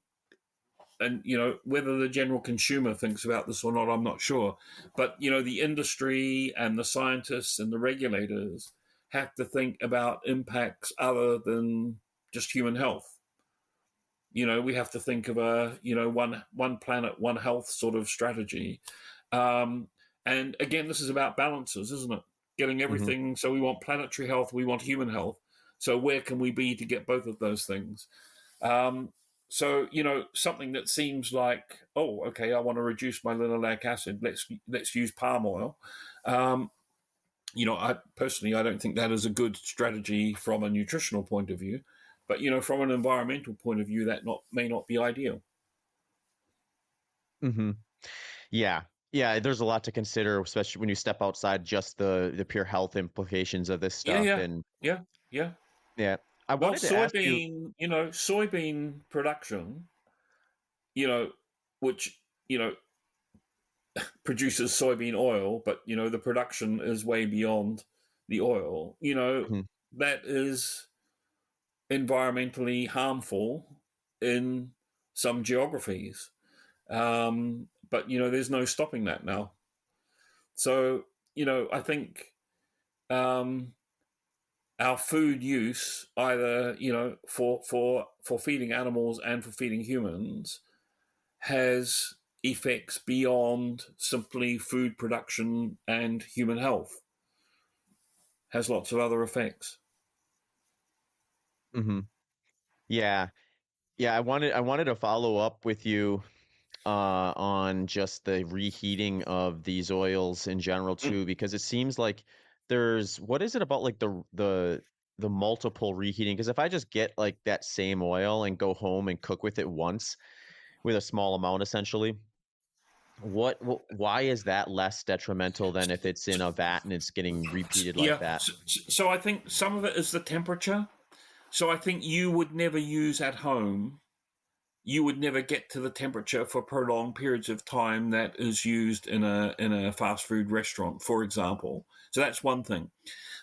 and whether the general consumer thinks about this or not, I'm not sure. But the industry and the scientists and the regulators have to think about impacts other than just human health. We have to think of a one planet, one health sort of strategy. Um, and again, this is about balances, isn't it? Getting Hmm. everything. So we want planetary health, we want human health. So where can we be to get both of those things? Um, so something that seems like, oh, okay, I want to reduce my linoleic acid. Let's use palm oil. Um, I personally, I don't think that is a good strategy from a nutritional point of view, but from an environmental point of view, that not may not be ideal. Hmm. Yeah. Yeah, there's a lot to consider, especially when you step outside just the pure health implications of this Yeah, stuff. yeah, And yeah, yeah. yeah, I Well, wanted to ask you. soybean production, you know, which produces soybean oil, but the production is way beyond the oil. Mhm. That is environmentally harmful in some geographies. But there's no stopping that now. So I think um, our food use, either for feeding animals and for feeding humans, has effects beyond simply food production and human health. Has lots of other effects. Hmm. Yeah. Yeah, I wanted to follow up with you on just the reheating of these oils in general too, because it seems like there's what is it about like the multiple reheating? Because if I just get like that same oil and go home and cook with it once with a small amount essentially, why is that less detrimental than if it's in a vat and it's getting repeated like Yeah. that? So I think some of it is the temperature. So I think you would never use at home. You would never get to the temperature for prolonged periods of time that is used in a fast food restaurant, for example. So that's one thing.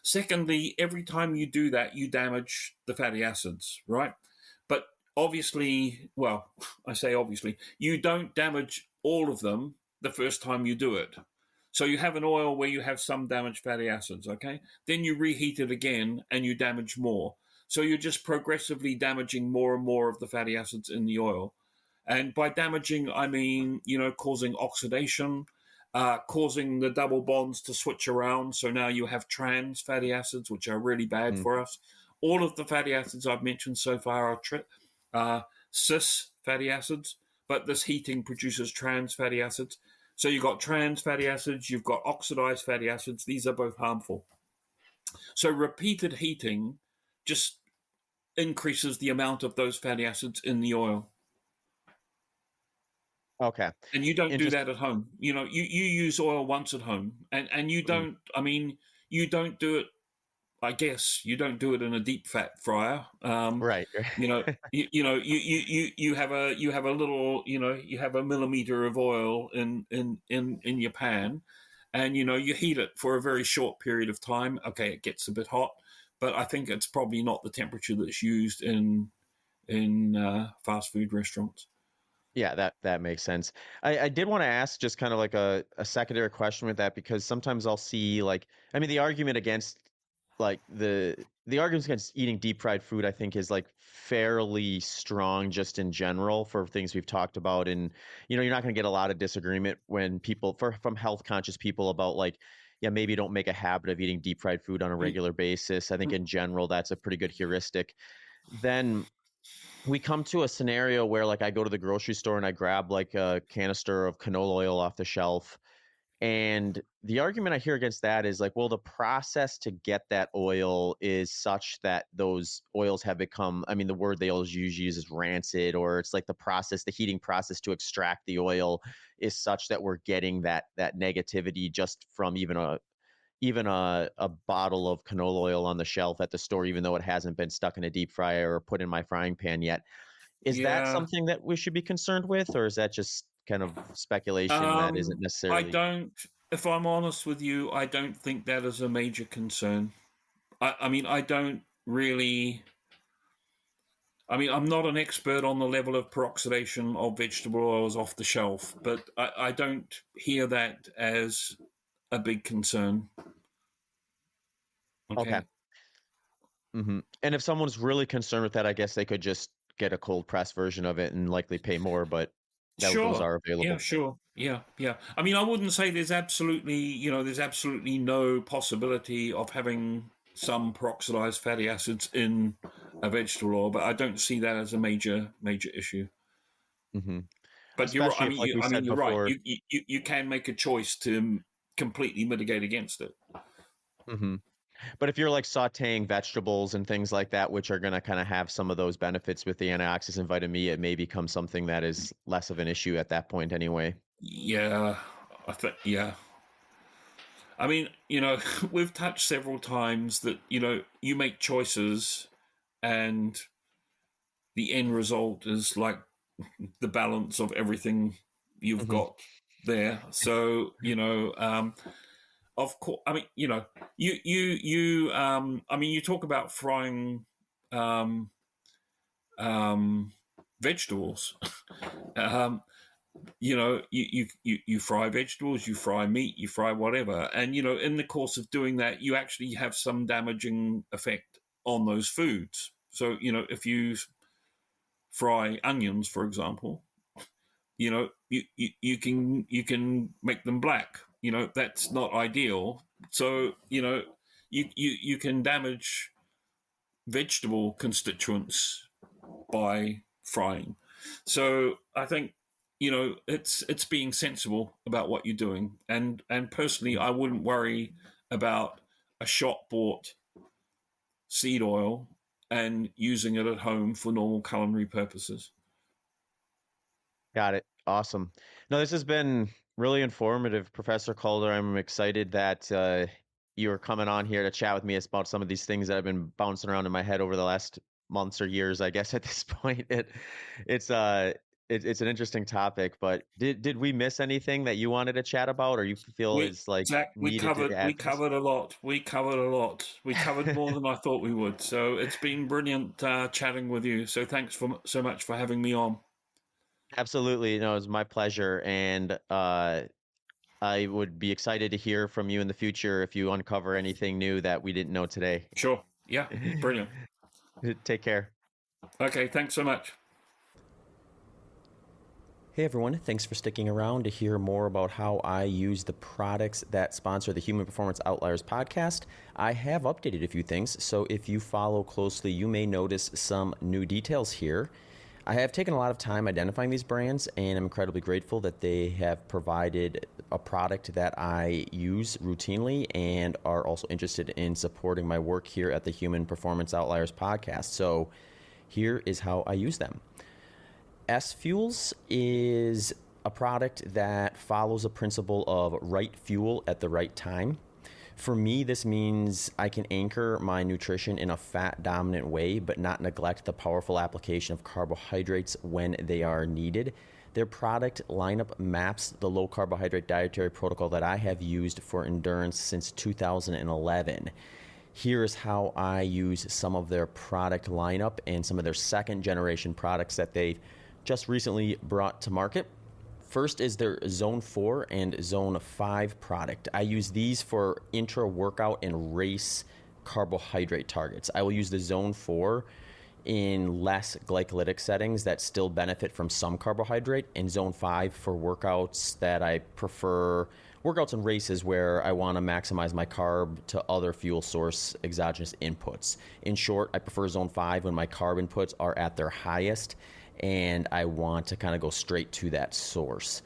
Secondly, every time you do that, you damage the fatty acids, right? But obviously, well, I say obviously, you don't damage all of them the first time you do it. So you have an oil where you have some damaged fatty acids, okay? Then you reheat it again and you damage more. So you're just progressively damaging more and more of the fatty acids in the oil. And by damaging, I mean, causing oxidation, causing the double bonds to switch around. So now you have trans fatty acids, which are really bad Hmm. for us. All of the fatty acids I've mentioned so far are cis fatty acids, but this heating produces trans fatty acids. So you've got trans fatty acids, you've got oxidized fatty acids. These are both harmful. So repeated heating just increases the amount of those fatty acids in the oil. Okay. And you don't And do just that at home. You use oil once at home, and you don't. I mean, you don't do it. I guess you don't do it in a deep fat fryer. right. You have a little, you have a millimeter of oil in your pan, and you heat it for a very short period of time. Okay, it gets a bit hot, but I think it's probably not the temperature that's used in fast food restaurants. Yeah, that makes sense. I did want to ask just kind of like a secondary question with that because sometimes I'll see like I mean the argument against like the arguments against eating deep fried food I think is like fairly strong just in general for things we've talked about and you're not going to get a lot of disagreement when people from health conscious people about like yeah maybe don't make a habit of eating deep fried food on a Mm, regular basis. I think mm, in general that's a pretty good heuristic. Then we come to a scenario where like I go to the grocery store and I grab like a canister of canola oil off the shelf. And the argument I hear against that is like, well, the process to get that oil is such that those oils have become, I mean, the word they always use is rancid, or it's like the process, the heating process to extract the oil is such that we're getting that negativity just from even a bottle of canola oil on the shelf at the store, even though it hasn't been stuck in a deep fryer or put in my frying pan yet. Is that yeah. something that we should be concerned with, or is that just kind of speculation that isn't I necessarily don't. If I'm honest with you, I don't think that is a major concern. I mean, I don't really. I mean, I'm not an expert on the level of peroxidation of vegetable oils off the shelf, but I don't hear that as a big concern. okay? Okay. And if someone's really concerned with that, I guess they could just get a cold press version of it and likely pay more, but those Sure. are Yeah, available. sure. Yeah, yeah. I mean, I wouldn't say there's absolutely no possibility of having some peroxidized fatty acids in a vegetable oil, but I don't see that as a major issue. hmm But you're, I Especially if, mean, like we said you're right. before. You can make a choice to completely mitigate against it. hmm But if you're like sautéing vegetables and things like that, which are going to kind of have some of those benefits with the antioxidants and vitamin E, it may become something that is less of an issue at that point anyway. Yeah, I think. Yeah, I mean, we've touched several times that you make choices, and the end result is like the balance of everything you've hmm got there. So of course, I mean, I mean, you talk about frying um, um, vegetables. um, you fry vegetables, you fry meat, you fry whatever, and in the course of doing that, you actually have some damaging effect on those foods. So if you fry onions, for example, you can make them black. That's not ideal. So you can damage vegetable constituents by frying. So I think it's being sensible about what you're doing. And personally, I wouldn't worry about a shop bought seed oil and using it at home for normal culinary purposes. Got it. Awesome. No, this has been really informative, Professor Calder. I'm excited that you're coming on here to chat with me about some of these things that have been bouncing around in my head over the last months or years, I guess at this point. It's it's an interesting topic, but did we miss anything that you wanted to chat about or you feel is like Zach, needed to we add to this? covered a lot. We covered a lot. We covered more than I thought we would. So it's been brilliant chatting with you. So thanks so much for having me on. Absolutely. No, it was my pleasure. And I would be excited to hear from you in the future if you uncover anything new that we didn't know today. Sure. Yeah. Brilliant. Take care. Okay. Thanks so much. Hey everyone, thanks for sticking around to hear more about how I use the products that sponsor the Human Performance Outliers podcast. I have updated a few things, so if you follow closely, you may notice some new details here. I have taken a lot of time identifying these brands, and I'm incredibly grateful that they have provided a product that I use routinely and are also interested in supporting my work here at the Human Performance Outliers podcast. So here is how I use them. S-Fuels is a product that follows a principle of right fuel at the right time. For me, this means I can anchor my nutrition in a fat-dominant way, but not neglect the powerful application of carbohydrates when they are needed. Their product lineup maps the low-carbohydrate dietary protocol that I have used for endurance since 2011. Here's how I use some of their product lineup and some of their second-generation products that they've just recently brought to market. First is their Zone 4 and Zone 5 product. I use these for intra-workout and race carbohydrate targets. I will use the Zone 4 in less glycolytic settings that still benefit from some carbohydrate, and Zone 5 for workouts that I prefer, workouts and races where I want to maximize my carb to other fuel source exogenous inputs. In short, I prefer Zone 5 when my carb inputs are at their highest and I want to kind of go straight to that source.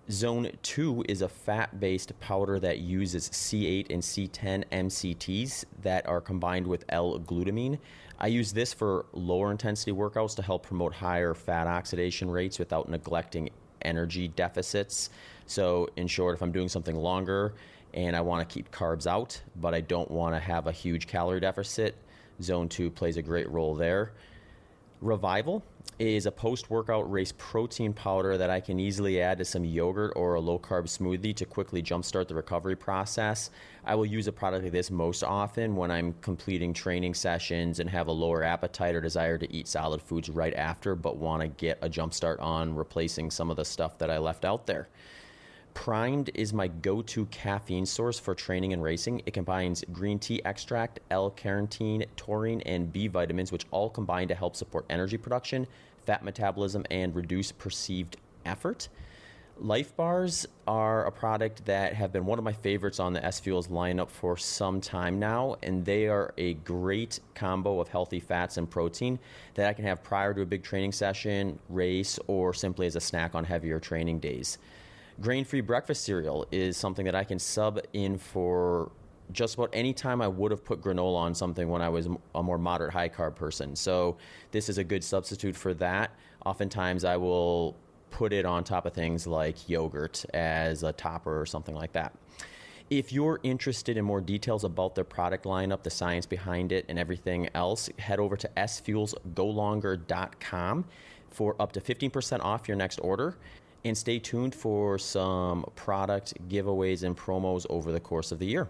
Zone 2 is a fat-based powder that uses C8 and C10 MCTs that are combined with L-glutamine. I use this for lower intensity workouts to help promote higher fat oxidation rates without neglecting energy deficits. So in short, if I'm doing something longer and I want to keep carbs out, but I don't want to have a huge calorie deficit, Zone 2 plays a great role there. Revival is a post-workout race protein powder that I can easily add to some yogurt or a low-carb smoothie to quickly jumpstart the recovery process. I will use a product like this most often when I'm completing training sessions and have a lower appetite or desire to eat solid foods right after, but want to get a jumpstart on replacing some of the stuff that I left out there. Primed is my go-to caffeine source for training and racing. It combines green tea extract, L-carnitine, taurine, and B vitamins, which all combine to help support energy production, fat metabolism, and reduce perceived effort. Life Bars are a product that have been one of my favorites on the S-Fuels lineup for some time now, and they are a great combo of healthy fats and protein that I can have prior to a big training session, race, or simply as a snack on heavier training days. Grain-free breakfast cereal is something that I can sub in for just about any time I would have put granola on something when I was a more moderate high-carb person. So this is a good substitute for that. Oftentimes I will put it on top of things like yogurt as a topper or something like that. If you're interested in more details about their product lineup, the science behind it, and everything else, head over to sfuelsgolonger.com for up to 15% off your next order. And stay tuned for some product giveaways and promos over the course of the year.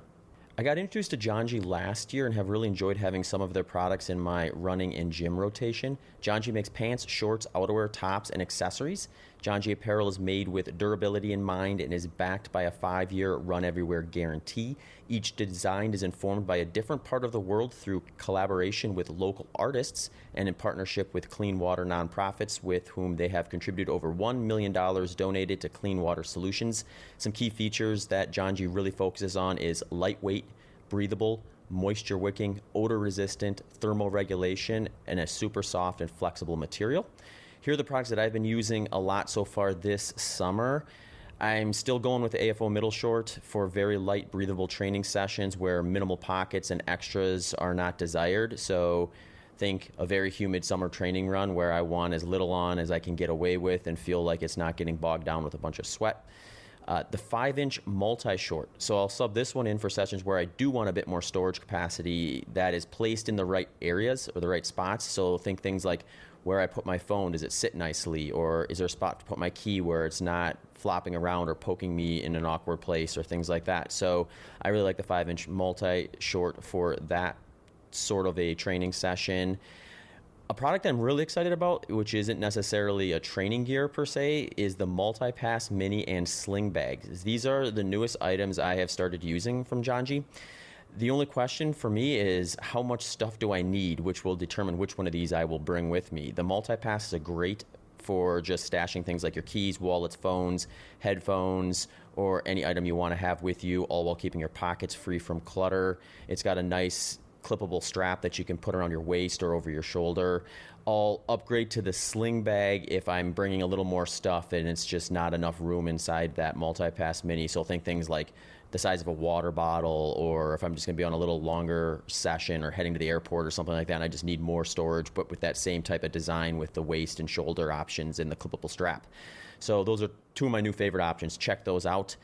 I got introduced to Janji last year and have really enjoyed having some of their products in my running and gym rotation. Janji makes pants, shorts, outerwear, tops, and accessories. Janji apparel is made with durability in mind and is backed by a 5-year run everywhere guarantee. Each design is informed by a different part of the world through collaboration with local artists and in partnership with clean water nonprofits with whom they have contributed over $1 million donated to clean water solutions. Some key features that Janji really focuses on is lightweight, breathable, moisture wicking, odor resistant, thermal regulation, and a super soft and flexible material. here are the products that I've been using a lot so far this summer. I'm still going with the AFO middle short for very light breathable training sessions where minimal pockets and extras are not desired. So think a very humid summer training run where I want as little on as I can get away with and feel like it's not getting bogged down with a bunch of sweat. The 5-inch multi-short. So I'll sub this one in for sessions where I do want a bit more storage capacity that is placed in the right areas or the right spots. So think things like where I put my phone, does it sit nicely? Or is there a spot to put my key where it's not flopping around or poking me in an awkward place or things like that? So I really like the 5-inch multi-short for that sort of a training session. A product I'm really excited about, which isn't necessarily a training gear per se, is the Multipass Mini and Sling bags. These are the newest items I have started using from Janji. The only question for me is how much stuff do I need, which will determine which one of these I will bring with me. The Multipass is a great for just stashing things like your keys, wallets, phones, headphones, or any item you want to have with you, all while keeping your pockets free from clutter. It's got a nice clippable strap that you can put around your waist or over your shoulder. I'll upgrade to the sling bag if I'm bringing a little more stuff and it's just not enough room inside that Multipass Mini. So think things like the size of a water bottle, or if I'm just going to be on a little longer session or heading to the airport or something like that, and I just need more storage, but with that same type of design with the waist and shoulder options and the clippable strap. So those are two of my new favorite options. Check those out.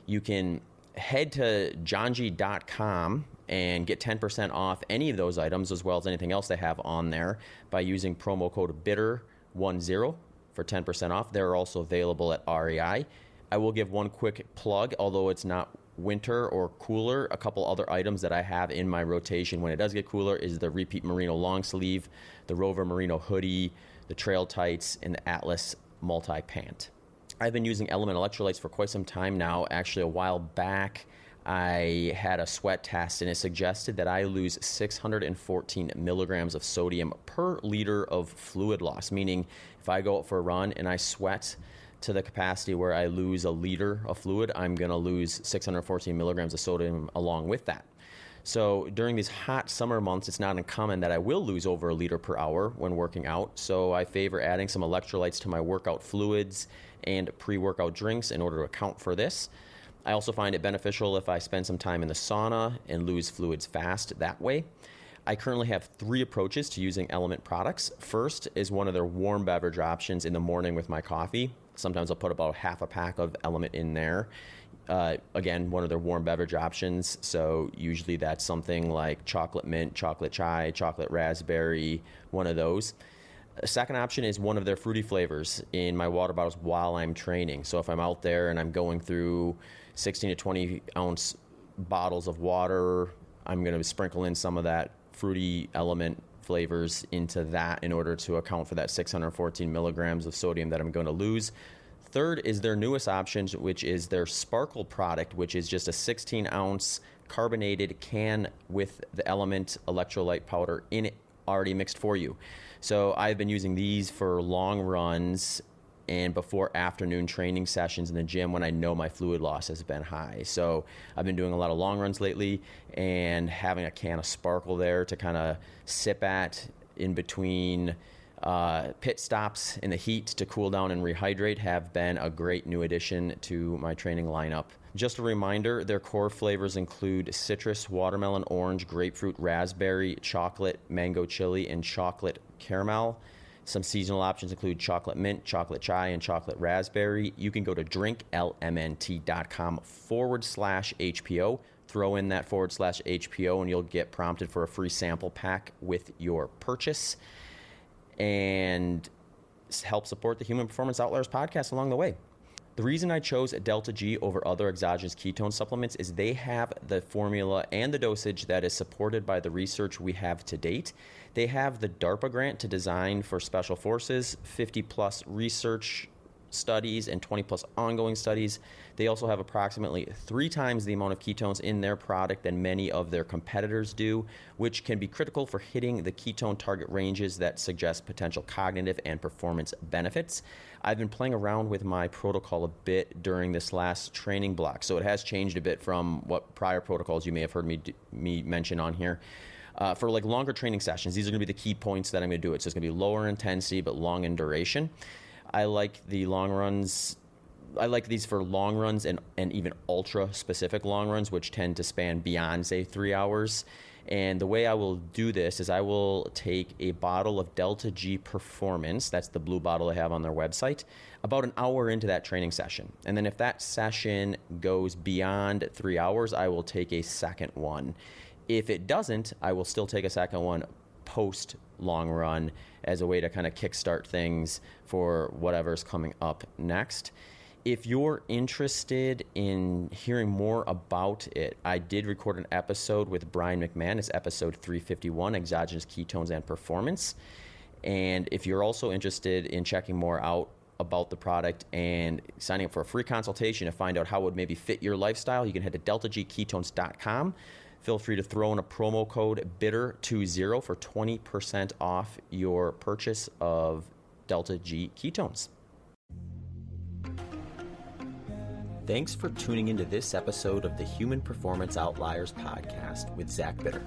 You can head to janji.com and get 10% off any of those items as well as anything else they have on there by using promo code BITTER10 for 10% off. They're also available at REI. I will give one quick plug, although it's not winter or cooler. A couple other items that I have in my rotation when it does get cooler is the Repeat Merino long sleeve, the Rover Merino hoodie, the Trail Tights, and the Atlas multi-pant. I've been using Element electrolytes for quite some time now. Actually, a while back, I had a sweat test and it suggested that I lose 614 milligrams of sodium per liter of fluid loss, meaning if I go out for a run and I sweat to the capacity where I lose a liter of fluid, I'm going to lose 614 milligrams of sodium along with that. So during these hot summer months, it's not uncommon that I will lose over a liter per hour when working out. So I favor adding some electrolytes to my workout fluids and pre-workout drinks in order to account for this. I also find it beneficial if I spend some time in the sauna and lose fluids fast that way. I currently have 3 approaches to using Element products. First is one of their warm beverage options in the morning with my coffee. Sometimes I'll put about half a pack of Element in there. Again, one of their warm beverage options. So usually that's something like chocolate mint, chocolate chai, chocolate raspberry, one of those. A second option is one of their fruity flavors in my water bottles while I'm training. So if I'm out there and I'm going through 16 to 20 ounce bottles of water, I'm going to sprinkle in some of that fruity Element flavors into that in order to account for that 614 milligrams of sodium that I'm going to lose. Third is their newest option, which is their Sparkle product, which is just a 16-ounce carbonated can with the Element electrolyte powder in it already mixed for you. So I've been using these for long runs and before afternoon training sessions in the gym when I know my fluid loss has been high. So I've been doing a lot of long runs lately, and having a can of Sparkle there to kind of sip at in between pit stops in the heat to cool down and rehydrate have been a great new addition to my training lineup. Just a reminder, their core flavors include citrus, watermelon, orange, grapefruit, raspberry, chocolate, mango chili, and chocolate caramel. Some seasonal options include chocolate mint, chocolate chai, and chocolate raspberry. You can go to drinklmnt.com/HPO. Throw in that /HPO and you'll get prompted for a free sample pack with your purchase and help support the Human Performance Outliers podcast along the way. The reason I chose Delta G over other exogenous ketone supplements is they have the formula and the dosage that is supported by the research we have to date. They have the DARPA grant to design for special forces, 50-plus research studies, and 20-plus ongoing studies. They also have approximately 3 times the amount of ketones in their product than many of their competitors do, which can be critical for hitting the ketone target ranges that suggest potential cognitive and performance benefits. I've been playing around with my protocol a bit during this last training block, so it has changed a bit from what prior protocols you may have heard me mention on here. For like longer training sessions, these are going to be the key points that I'm going to do it. So it's going to be lower intensity, but long in duration. I like the long runs. I like these for long runs and even ultra specific long runs, which tend to span beyond, say, 3 hours. And the way I will do this is I will take a bottle of Delta G Performance, that's the blue bottle I have on their website, about an hour into that training session. And then if that session goes beyond 3 hours, I will take a second one. If it doesn't, I will still take a second one post long run as a way to kind of kickstart things for whatever's coming up next. If you're interested in hearing more about it, I did record an episode with Brian McMahon. It's episode 351, Exogenous Ketones and Performance. And if you're also interested in checking more out about the product and signing up for a free consultation to find out how it would maybe fit your lifestyle, you can head to deltagketones.com. Feel free to throw in a promo code BITTER20 for 20% off your purchase of Delta G Ketones. Thanks for tuning into this episode of the Human Performance Outliers podcast with Zach Bitter.